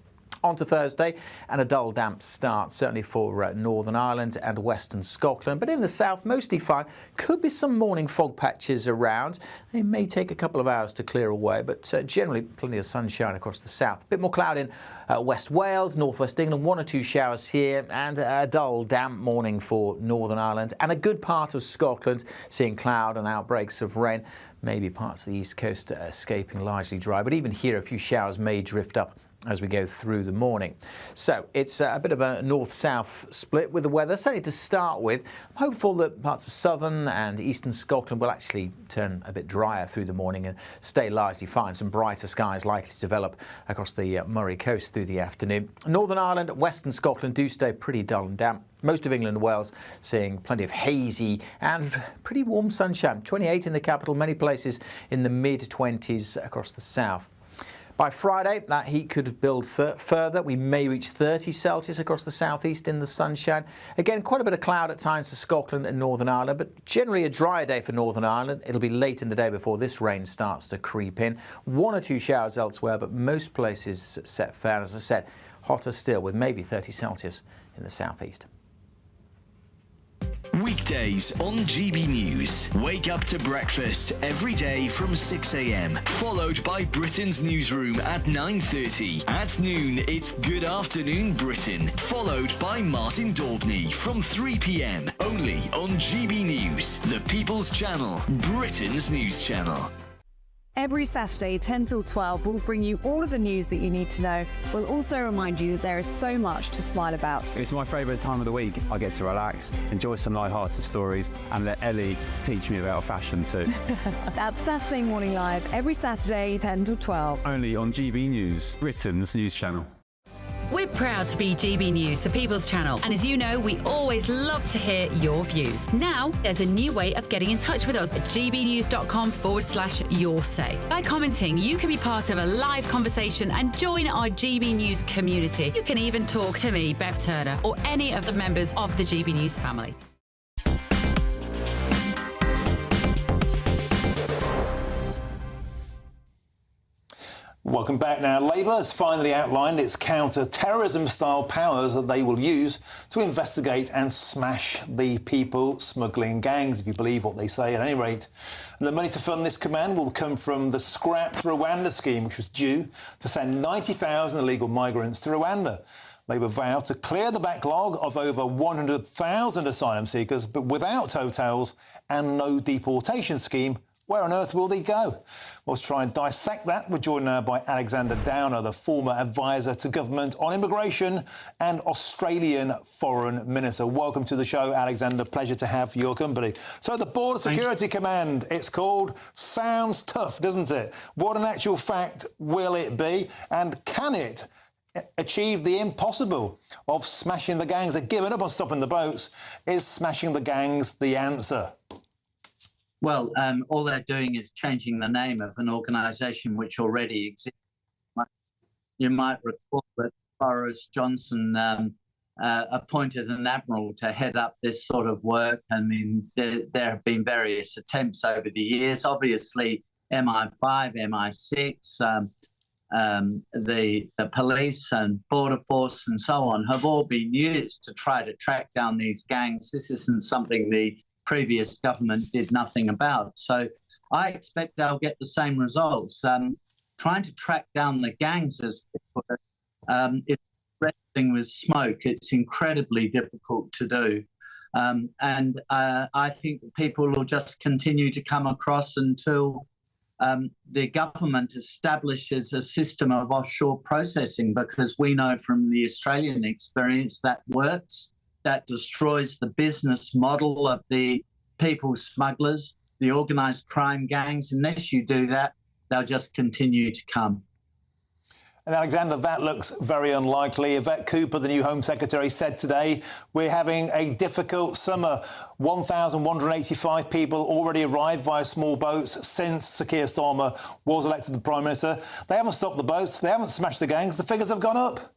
On to Thursday, and a dull, damp start, certainly for Northern Ireland and western Scotland. But in the south, mostly fine. Could be some morning fog patches around. They may take a couple of hours to clear away, but generally plenty of sunshine across the south. A bit more cloud in West Wales, northwest England, 1 or 2 showers here, and a dull, damp morning for Northern Ireland. And a good part of Scotland seeing cloud and outbreaks of rain. Maybe parts of the east coast escaping largely dry, but even here a few showers may drift up as we go through the morning. So it's a bit of a north-south split with the weather, certainly to start with. I'm hopeful that parts of southern and eastern Scotland will actually turn a bit drier through the morning and stay largely fine. Some brighter skies likely to develop across the Murray coast through the afternoon. Northern Ireland, western Scotland do stay pretty dull and damp. Most of England and Wales seeing plenty of hazy and pretty warm sunshine. 28 in the capital, many places in the mid-20s across the south. By Friday, that heat could build further. We may reach 30 Celsius across the southeast in the sunshine. Again, quite a bit of cloud at times for Scotland and Northern Ireland, but generally a drier day for Northern Ireland. It'll be late in the day before this rain starts to creep in. 1 or 2 showers elsewhere, but most places set fair. As I said, hotter still with maybe 30 Celsius in the southeast. Weekdays on GB News. Wake up to breakfast every day from 6 a.m. Followed by Britain's newsroom at 9:30. At noon, it's Good Afternoon Britain. Followed by Martin Daubney from 3 p.m. Only on GB News, the People's Channel, Britain's news channel. Every Saturday, 10 till 12, we'll bring you all of the news that you need to know. We'll also remind you that there is so much to smile about. It's my favourite time of the week. I get to relax, enjoy some light-hearted stories, and let Ellie teach me about fashion too. That's Saturday Morning Live, every Saturday, 10 till 12. Only on GB News, Britain's news channel. We're proud to be GB News, the People's Channel. And as you know, we always love to hear your views. Now, there's a new way of getting in touch with us at gbnews.com/yoursay. By commenting, you can be part of a live conversation and join our GB News community. You can even talk to me, Bev Turner, or any of the members of the GB News family. Welcome back now. Labour has finally outlined its counter-terrorism-style powers that they will use to investigate and smash the people smuggling gangs, if you believe what they say at any rate. And the money to fund this command will come from the scrapped Rwanda scheme, which was due to send 90,000 illegal migrants to Rwanda. Labour vow to clear the backlog of over 100,000 asylum seekers, but without hotels and no deportation scheme. Where on earth will they go? Well, let's try and dissect that. We're joined now by Alexander Downer, the former advisor to government on immigration and Australian foreign minister. Welcome to the show, Alexander. Pleasure to have your company. So the Border Security Command, it's called, sounds tough, doesn't it? What in actual fact will it be? And can it achieve the impossible of smashing the gangs? They've given up on stopping the boats. Is smashing the gangs the answer? Well, all they're doing is changing the name of an organisation which already exists. You might recall that Boris Johnson appointed an admiral to head up this sort of work. I mean, there have been various attempts over the years. Obviously, MI5, MI6, the police and border force and so on have all been used to try to track down these gangs. This isn't something the previous government did nothing about. So I expect they'll get the same results. Trying to track down the gangs, as they put it, is wrestling with smoke. It's incredibly difficult to do. And I think people will just continue to come across until the government establishes a system of offshore processing, because we know from the Australian experience that works. that destroys the business model of the people smugglers, the organised crime gangs. Unless you do that, they'll just continue to come. And Alexander, that looks very unlikely. Yvette Cooper, the new Home Secretary, said today we're having a difficult summer. 1,185 people already arrived via small boats since Sir Keir Starmer was elected the Prime Minister. They haven't stopped the boats. They haven't smashed the gangs. The figures have gone up.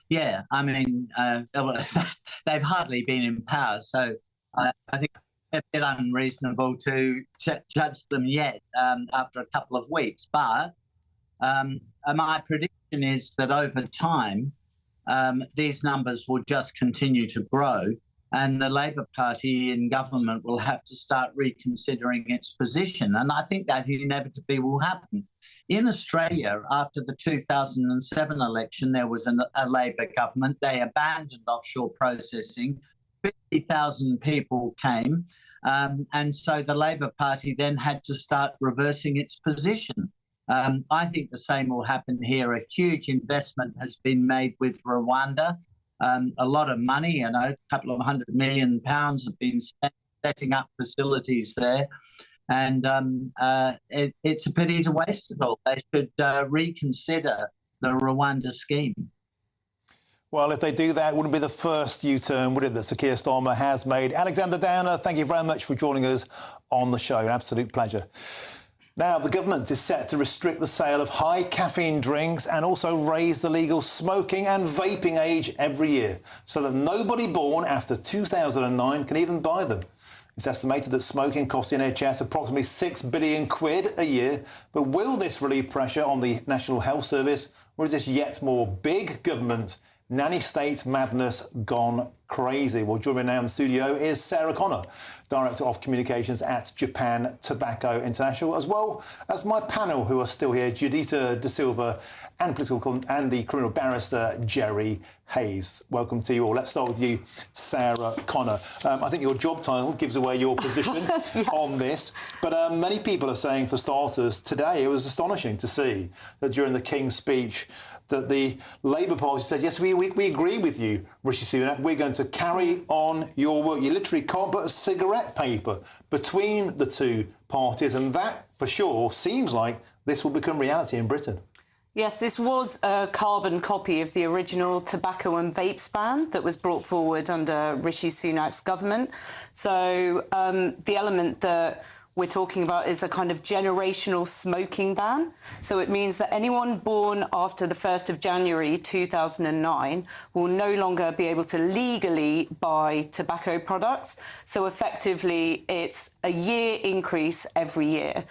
Yeah, I mean, they've hardly been in power, so I think it's a bit unreasonable to judge them yet after a couple of weeks. But my prediction is that over time, these numbers will just continue to grow, and the Labor Party in government will have to start reconsidering its position. And I think that inevitably will happen. In Australia, after the 2007 election, there was a Labor government. They abandoned offshore processing. 50,000 people came. And so the Labor Party then had to start reversing its position. I think the same will happen here. A huge investment has been made with Rwanda. A lot of money, a couple of £100 million have been spent setting up facilities there. And it's a pity to waste it all. They should reconsider the Rwanda scheme. Well, if they do that, it wouldn't be the first U-turn, would it, that Sir Keir Starmer has made. Alexander Downer, thank you very much for joining us on the show. An absolute pleasure. Now, the government is set to restrict the sale of high caffeine drinks and also raise the legal smoking and vaping age every year so that nobody born after 2009 can even buy them. It's estimated that smoking costs the NHS approximately £6 billion a year. But will this relieve pressure on the National Health Service, or is this yet more big government nanny state madness gone crazy? Well, joining me now in the studio is Sarah Connor, Director of Communications at Japan Tobacco International, as well as my panel who are still here, Judita De Silva and the criminal barrister Jerry Hayes. Welcome to you all. Let's start with you, Sarah Connor. I think your job title gives away your position yes. on this, but many people are saying, for starters, today it was astonishing to see that during the King's speech that the Labour Party said, yes, we agree with you, Rishi Sunak, we're going to carry on your work. You literally can't put a cigarette paper between the two parties, and that, for sure, seems like this will become reality in Britain. Yes, this was a carbon copy of the original tobacco and vapes ban that was brought forward under Rishi Sunak's government. So the element that we're talking about is a kind of generational smoking ban. So it means that anyone born after the 1st of January 2009 will no longer be able to legally buy tobacco products. So effectively, it's a year increase every year.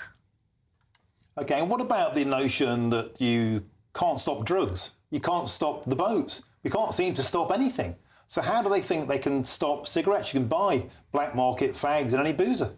OK, and what about the notion that you can't stop drugs? You can't stop the boats. You can't seem to stop anything. So how do they think they can stop cigarettes? You can buy black market fags and any boozer.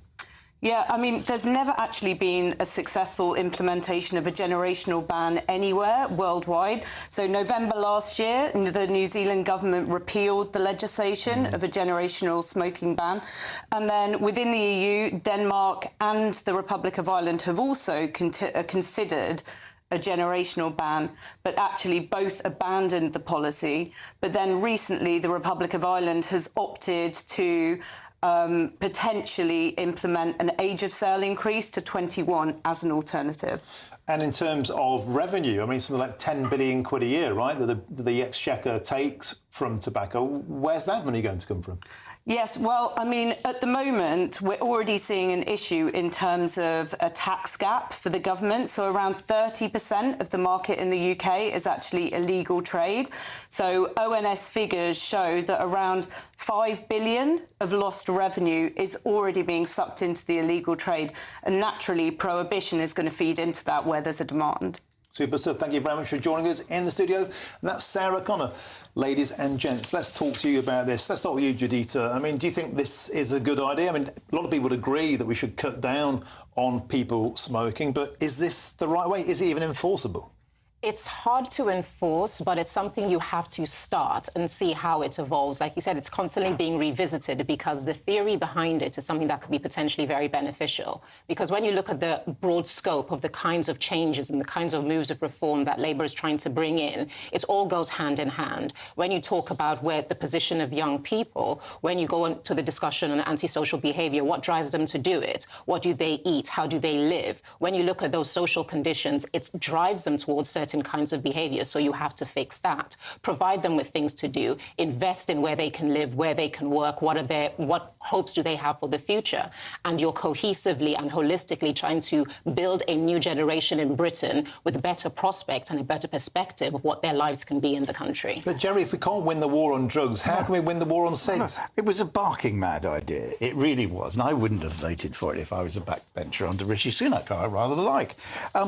Yeah, I mean, there's never actually been a successful implementation of a generational ban anywhere worldwide. So November last year, the New Zealand government repealed the legislation of a generational smoking ban. And then within the EU, Denmark and the Republic of Ireland have also considered a generational ban, but actually both abandoned the policy. But then recently, the Republic of Ireland has opted to potentially implement an age of sale increase to 21 as an alternative. And in terms of revenue, I mean, something like £10 billion a year, right, that the Exchequer takes from tobacco. Where's that money going to come from? Yes, well, I mean, at the moment, we're already seeing an issue in terms of a tax gap for the government. So around 30% of the market in the UK is actually illegal trade. So ONS figures show that around £5 billion of lost revenue is already being sucked into the illegal trade. And naturally, prohibition is going to feed into that where there's a demand. Super stuff. Thank you very much for joining us in the studio. And that's Sarah Connor. Ladies and gents, let's talk to you about this. Let's start with you, Judita. I mean, do you think this is a good idea? I mean, a lot of people would agree that we should cut down on people smoking, but is this the right way? Is it even enforceable? It's hard to enforce, but it's something you have to start and see how it evolves. Like you said, it's constantly being revisited because the theory behind it is something that could be potentially very beneficial. Because when you look at the broad scope of the kinds of changes and the kinds of moves of reform that Labour is trying to bring in, it all goes hand in hand. When you talk about where the position of young people, when you go into the discussion on antisocial behaviour, what drives them to do it? What do they eat? How do they live? When you look at those social conditions, it drives them towards certain kinds of behaviours, so you have to fix that. Provide them with things to do, invest in where they can live, where they can work, what hopes do they have for the future, and you're cohesively and holistically trying to build a new generation in Britain with better prospects and a better perspective of what their lives can be in the country. But Jerry, if we can't win the war on drugs, how can we win the war on sex? It was a barking mad idea. It really was, and I wouldn't have voted for it if I was a backbencher under Rishi Sunak, who I rather like,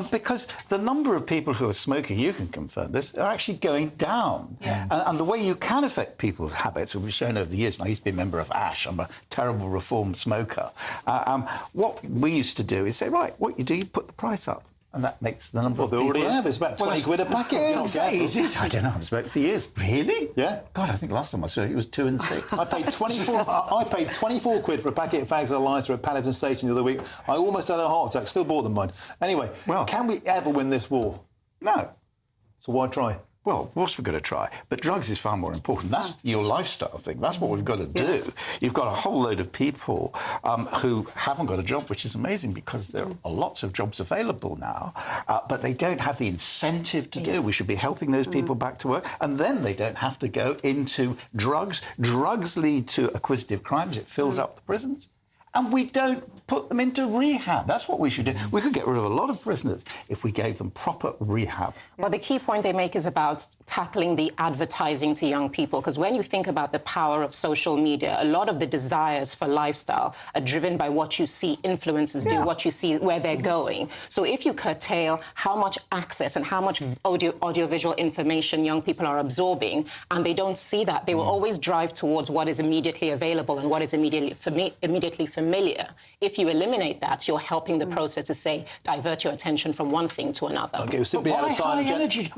because the number of people who are smoking, you can confirm this, are actually going down. Yeah. And the way you can affect people's habits will be shown over the years. And I used to be a member of ASH. I'm a terrible reformed smoker. What we used to do is say, right, what you do, you put the price up. And that makes the number of people... Well, they already have. It's about 20 quid a packet. Yeah, exactly. Is it? I don't know. I've smoked for years. Really? Yeah. God, I think last time I saw it was 2 and 6. I paid 24 quid for a packet of fags and a lighter at Paddington Station the other week. I almost had a heart attack. Still bought them mine. Anyway, can we ever win this war? No. So why try? Well, of course we're going to try, but drugs is far more important. That's your lifestyle thing. That's what we've got to do. You've got a whole load of people who haven't got a job, which is amazing because there are lots of jobs available now, but they don't have the incentive to do. We should be helping those people back to work, and then they don't have to go into drugs. Drugs lead to acquisitive crimes. It fills up the prisons. And we don't put them into rehab. That's what we should do. We could get rid of a lot of prisoners if we gave them proper rehab. Well, the key point they make is about tackling the advertising to young people, because when you think about the power of social media, a lot of the desires for lifestyle are driven by what you see influencers do, what you see, where they're going. So if you curtail how much access and how much audiovisual information young people are absorbing, and they don't see that, they will always drive towards what is immediately available and what is immediately familiar. If you eliminate that, you're helping the process to, say, divert your attention from one thing to another. Okay, we'll simply out of time.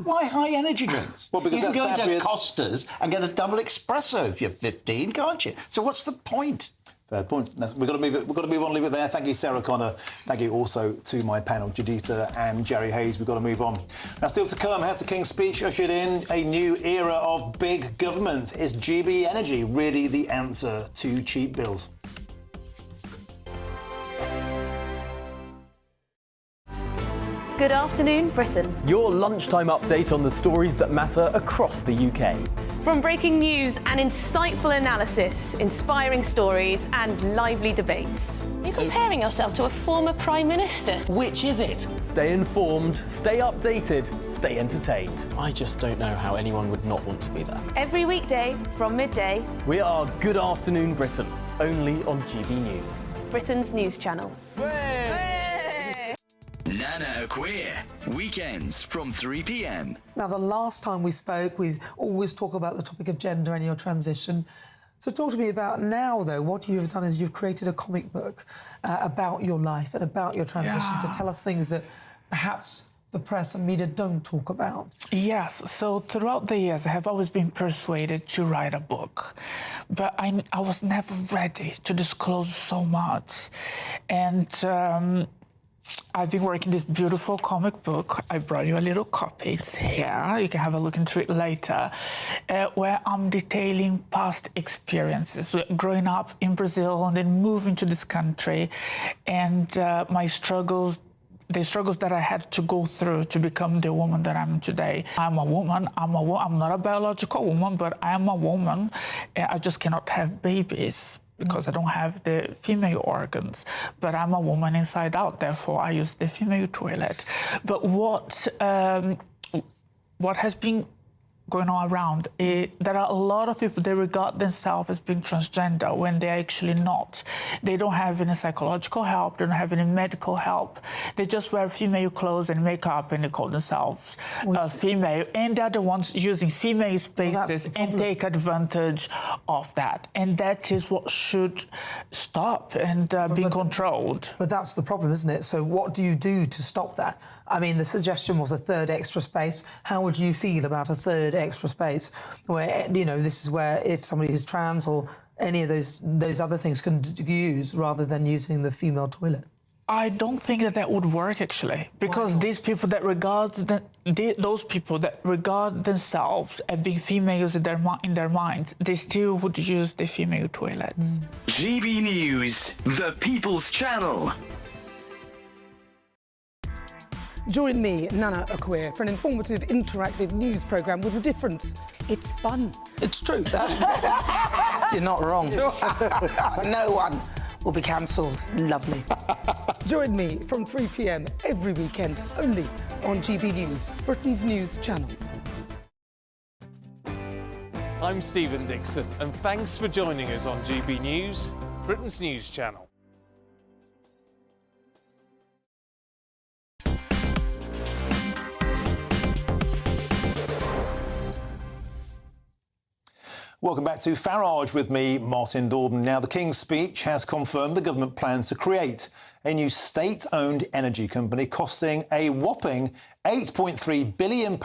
Why high energy drinks? Well, because you can that's go into Costa's and get a double espresso if you're 15, can't you? So what's the point? Fair point. We've got to move it. We've got to move on. Leave it there. Thank you, Sarah Connor. Thank you also to my panel, Judita and Jerry Hayes. We've got to move on. Now, still to come, has the King's speech ushered in a new era of big government? Is GB Energy really the answer to cheap bills? Good afternoon, Britain. Your lunchtime update on the stories that matter across the UK. From breaking news and insightful analysis, inspiring stories and lively debates. You're comparing yourself to a former Prime Minister. Which is it? Stay informed, stay updated, stay entertained. I just don't know how anyone would not want to be there. Every weekday from midday. We are Good Afternoon Britain, only on GB News. Britain's news channel. Nana Queer, weekends from 3 p.m. Now, the last time we spoke, we always talk about the topic of gender and your transition. So talk to me about now, though. What you've done is you've created a comic book about your life and about your transition to tell us things that perhaps the press and media don't talk about. Yes, so throughout the years I have always been persuaded to write a book, but I was never ready to disclose so much. And I've been working this beautiful comic book. I brought you a little copy. It's here. You can have a look into it later, where I'm detailing past experiences, growing up in Brazil and then moving to this country, and my struggles, the struggles that I had to go through to become the woman that I'm today. I'm a woman. I'm not a biological woman, but I am a woman. I just cannot have babies because I don't have the female organs, but I'm a woman inside out, therefore I use the female toilet. But what has been going on around, there are a lot of people, they regard themselves as being transgender when they're actually not. They don't have any psychological help, they don't have any medical help. They just wear female clothes and makeup and they call themselves female, and they're the ones using female spaces and take advantage of that. And that is what should stop and be controlled. But that's the problem, isn't it? So what do you do to stop that? I mean, the suggestion was a third extra space. How would you feel about a third extra space where, you know, this is where if somebody is trans or any of those other things can use rather than using the female toilet? I don't think that would work, actually, because these people that those people that regard themselves as being females in their minds, they still would use the female toilets. GB News, the People's Channel. Join me, Nana Akweer, for an informative, interactive news programme with a difference. It's fun. It's true. You're not wrong. No one will be cancelled. Lovely. Join me from 3 p.m. every weekend, only on GB News, Britain's news channel. I'm Stephen Dixon, and thanks for joining us on GB News, Britain's news channel. Welcome back to Farage with me, Martin Dorden. Now, the King's speech has confirmed the government plans to create a new state-owned energy company costing a whopping £8.3 billion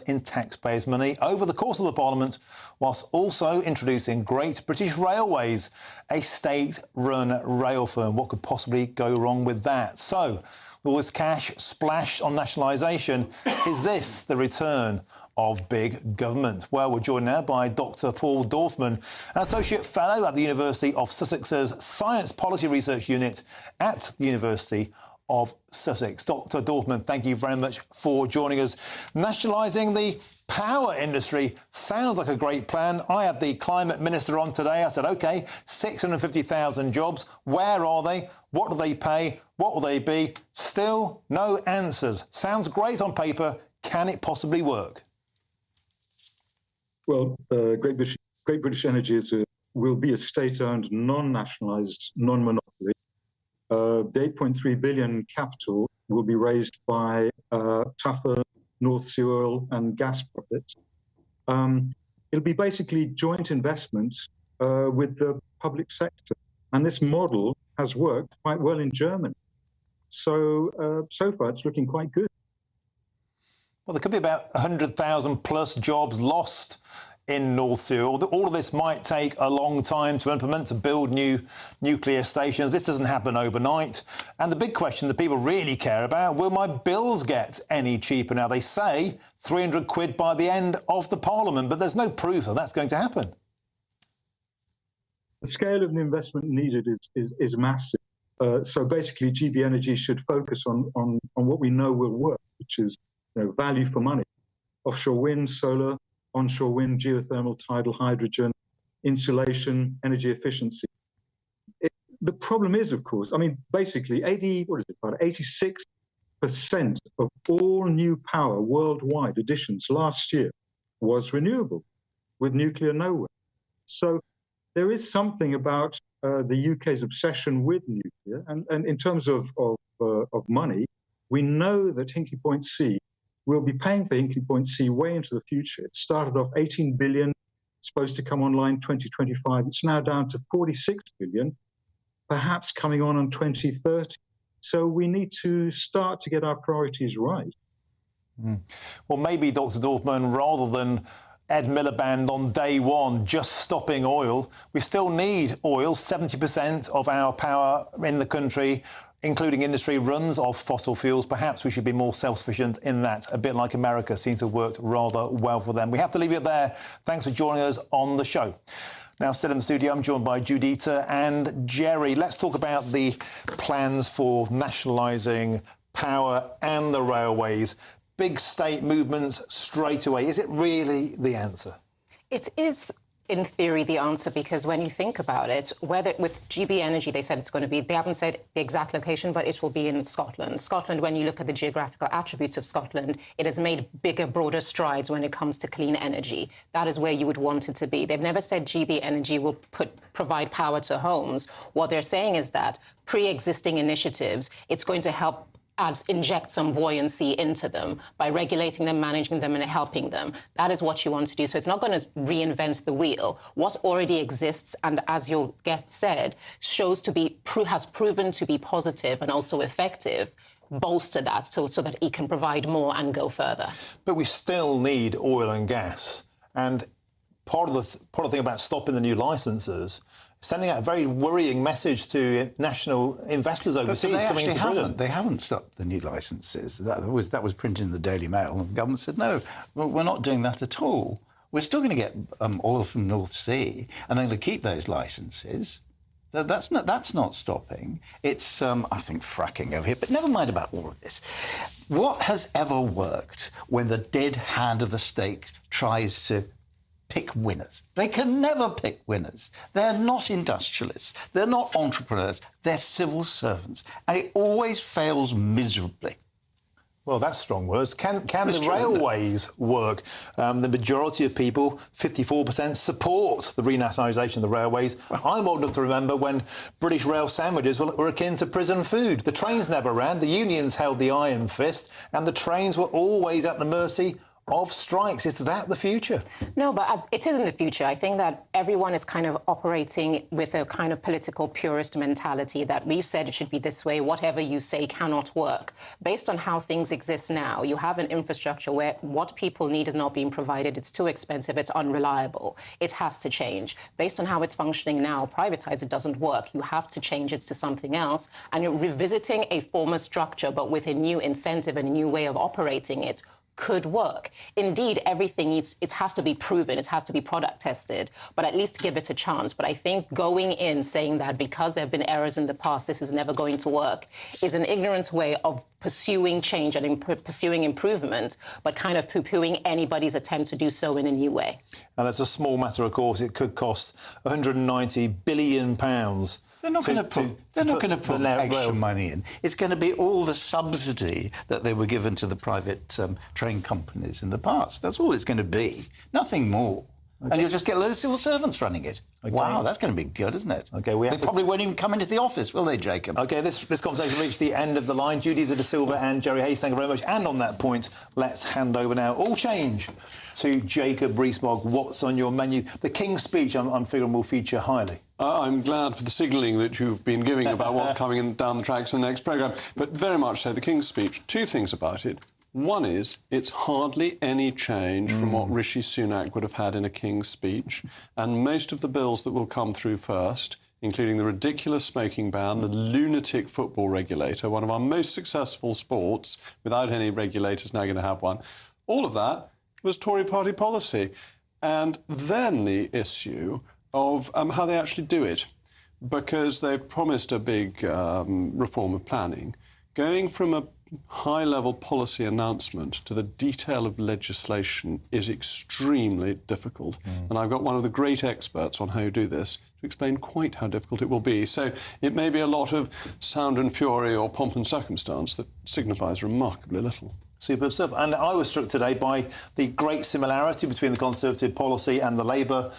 in taxpayers' money over the course of the Parliament, whilst also introducing Great British Railways, a state-run rail firm. What could possibly go wrong with that? So, with all this cash splashed on nationalisation, is this the return of big government? Well, we're joined now by Dr Paul Dorfman, an Associate Fellow at the University of Sussex's Science Policy Research Unit at the University of Sussex. Dr Dorfman, thank you very much for joining us. Nationalising the power industry sounds like a great plan. I had the Climate Minister on today. I said, OK, 650,000 jobs. Where are they? What do they pay? What will they be? Still no answers. Sounds great on paper. Can it possibly work? Well, Great British Energy will be a state-owned, non-nationalised, non-monopoly. The 8.3 billion capital will be raised by tougher North Sea oil and gas profits. It'll be basically joint investment with the public sector. And this model has worked quite well in Germany. So, so far, it's looking quite good. Well, there could be about 100,000 plus jobs lost in North Sea. All of this might take a long time to implement, to build new nuclear stations. This doesn't happen overnight. And the big question that people really care about, will my bills get any cheaper? Now, they say 300 quid by the end of the Parliament, but there's no proof that that's going to happen. The scale of the investment needed is massive. So basically, GB Energy should focus on what we know will work, which is value for money. Offshore wind, solar, onshore wind, geothermal, tidal, hydrogen, insulation, energy efficiency. The problem is, of course, I mean, basically 86% of all new power worldwide additions last year was renewable, with nuclear nowhere. So there is something about the UK's obsession with nuclear, and in terms of money, we know that Hinkley Point C will be paying for Hinkley Point C way into the future. It started off 18 billion, supposed to come online 2025. It's now down to 46 billion, perhaps coming on 2030. So we need to start to get our priorities right. Well, maybe, Dr Dorfman, rather than Ed Miliband on day one just stopping oil, we still need oil. 70% of our power in the country, including industry, runs off fossil fuels. Perhaps we should be more self-sufficient in that, a bit like America seems to have worked rather well for them. We have to leave it there. Thanks for joining us on the show. Now, still in the studio, I'm joined by Judita and Jerry. Let's talk about the plans for nationalising power and the railways. Big state movements straight away. Is it really the answer? It is, in theory, the answer, because when you think about it, whether with GB Energy, they said it's going to be, they haven't said the exact location, but it will be in Scotland. Scotland, when you look at the geographical attributes of Scotland, it has made bigger, broader strides when it comes to clean energy. That is where you would want it to be. They've never said GB Energy will provide power to homes. What they're saying is that pre-existing initiatives, it's going to help inject some buoyancy into them by regulating them, managing them and helping them. That is what you want to do. So it's not going to reinvent the wheel. What already exists, and as your guest said, has proven to be positive and also effective, bolster that so that it can provide more and go further. But we still need oil and gas. And part of the thing about stopping the new licences, sending out a very worrying message to national investors overseas coming into Britain. They haven't stopped the new licences. That was printed in the Daily Mail, and the government said, no, we're not doing that at all. We're still going to get oil from North Sea, and they're going to keep those licences. That's not stopping. It's, I think, fracking over here. But never mind about all of this. What has ever worked when the dead hand of the state tries to pick winners? They can never pick winners. They're not industrialists. They're not entrepreneurs. They're civil servants. And it always fails miserably. Well, that's strong words. Can the railways work? The majority of people, 54%, support the renationalisation of the railways. I'm old enough to remember when British rail sandwiches were akin to prison food. The trains never ran, the unions held the iron fist, and the trains were always at the mercy of strikes. Is that the future? No, but it isn't the future. I think that everyone is kind of operating with a kind of political purist mentality that we've said it should be this way, whatever you say cannot work. Based on how things exist now, you have an infrastructure where what people need is not being provided. It's too expensive. It's unreliable. It has to change. Based on how it's functioning now, privatize it doesn't work. You have to change it to something else. And you're revisiting a former structure, but with a new incentive and a new way of operating it, could work. Indeed, everything it has to be proven, it has to be product tested, but at least give it a chance. But I think going in saying that because there have been errors in the past, this is never going to work, is an ignorant way of pursuing change and pursuing improvement, but kind of poo-pooing anybody's attempt to do so in a new way. And that's a small matter, of course. It could cost £190 billion. They're not going to put extra money in. It's going to be all the subsidy that they were given to the private train companies in the past. That's all it's going to be. Nothing more. Okay. And you'll just get a load of civil servants running it. Okay. Wow, that's going to be good, isn't it? Okay, they probably won't even come into the office, will they, Jacob? Okay, this conversation reached the end of the line. Judy De Silva and Jerry Hayes, thank you very much. And on that point, let's hand over now all change to Jacob Rees-Mogg. What's on your menu? The King's speech, I'm figuring, will feature highly. I'm glad for the signalling that you've been giving about what's coming down the tracks in the next programme. But very much so, the King's speech. Two things about it. One is, it's hardly any change from what Rishi Sunak would have had in a King's speech. And most of the bills that will come through first, including the ridiculous smoking ban, the lunatic football regulator, one of our most successful sports, without any regulators now going to have one, all of that was Tory party policy. And then the issue of how they actually do it, because they've promised a big reform of planning. Going from a high-level policy announcement to the detail of legislation is extremely difficult. And I've got one of the great experts on how you do this to explain quite how difficult it will be. So it may be a lot of sound and fury or pomp and circumstance that signifies remarkably little. Superb stuff. And I was struck today by the great similarity between the Conservative policy and the Labour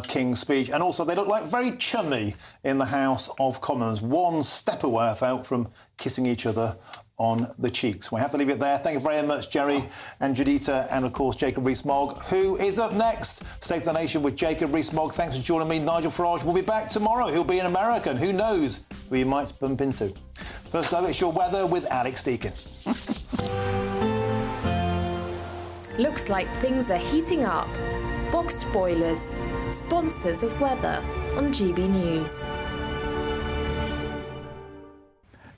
King's speech. And also, they look like very chummy in the House of Commons. One step away, I felt, from kissing each other on the cheeks. We have to leave it there. Thank you very much, Jerry and Judita, and of course, Jacob Rees-Mogg, who is up next. State of the Nation with Jacob Rees-Mogg. Thanks for joining me. Nigel Farage will be back tomorrow. He'll be an American. Who knows who he might bump into? First up, it's your weather with Alex Deakin. Looks like things are heating up. Boxed boilers, sponsors of weather on GB News.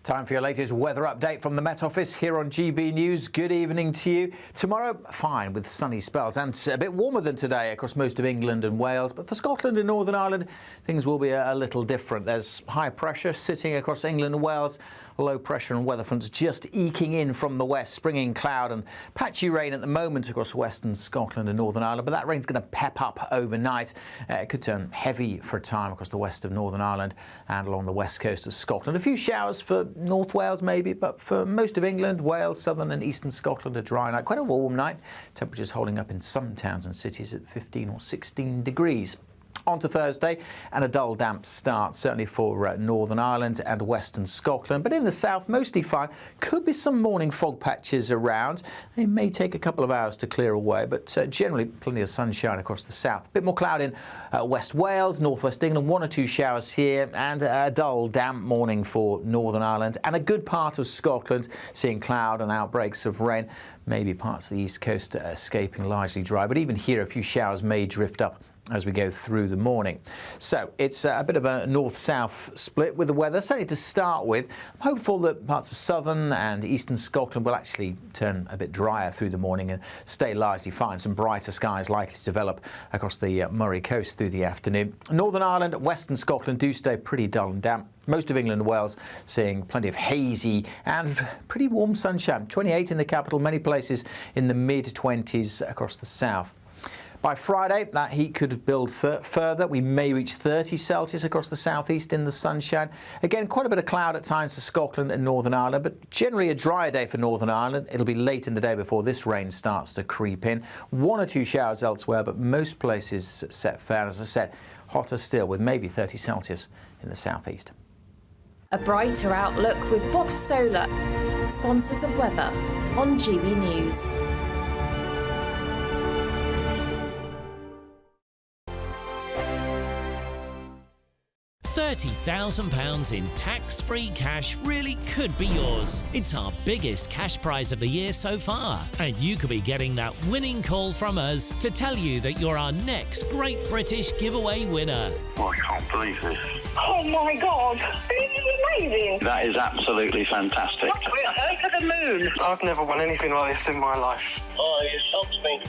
Time for your latest weather update from the Met Office here on GB News. Good evening to you. Tomorrow, fine with sunny spells and a bit warmer than today across most of England and Wales. But for Scotland and Northern Ireland, things will be a little different. There's high pressure sitting across England and Wales. Low pressure and weather fronts just eking in from the west, springing cloud and patchy rain at the moment across western Scotland and Northern Ireland. But that rain's going to pep up overnight. It could turn heavy for a time across the west of Northern Ireland and along the west coast of Scotland. A few showers for North Wales maybe, but for most of England, Wales, southern and eastern Scotland, a dry night. Quite a warm night. Temperatures holding up in some towns and cities at 15 or 16 degrees. On to Thursday, and a dull, damp start, certainly for Northern Ireland and Western Scotland. But in the south, mostly fine. Could be some morning fog patches around. They may take a couple of hours to clear away, but generally plenty of sunshine across the south. A bit more cloud in West Wales, northwest England, 1 or 2 showers here, and a dull, damp morning for Northern Ireland and a good part of Scotland, seeing cloud and outbreaks of rain. Maybe parts of the east coast escaping largely dry, but even here a few showers may drift up as we go through the morning. So it's a bit of a north-south split with the weather, certainly to start with. I'm hopeful that parts of southern and eastern Scotland will actually turn a bit drier through the morning and stay largely fine. Some brighter skies likely to develop across the Murray coast through the afternoon. Northern Ireland, western Scotland do stay pretty dull and damp. Most of England and Wales seeing plenty of hazy and pretty warm sunshine. 28 in the capital, many places in the mid-20s across the south. By Friday, that heat could build further. We may reach 30 Celsius across the southeast in the sunshine. Again, quite a bit of cloud at times for Scotland and Northern Ireland, but generally a drier day for Northern Ireland. It'll be late in the day before this rain starts to creep in. 1 or 2 showers elsewhere, but most places set fair. As I said, hotter still with maybe 30 Celsius in the southeast. A brighter outlook with Box Solar, sponsors of weather on GB News. £30,000 in tax-free cash really could be yours. It's our biggest cash prize of the year so far, and you could be getting that winning call from us to tell you that you're our next Great British Giveaway winner. Oh, I can't believe this. Oh my God, this is amazing. That is absolutely fantastic. We're over the moon. I've never won anything like this in my life. Oh, you shocked me.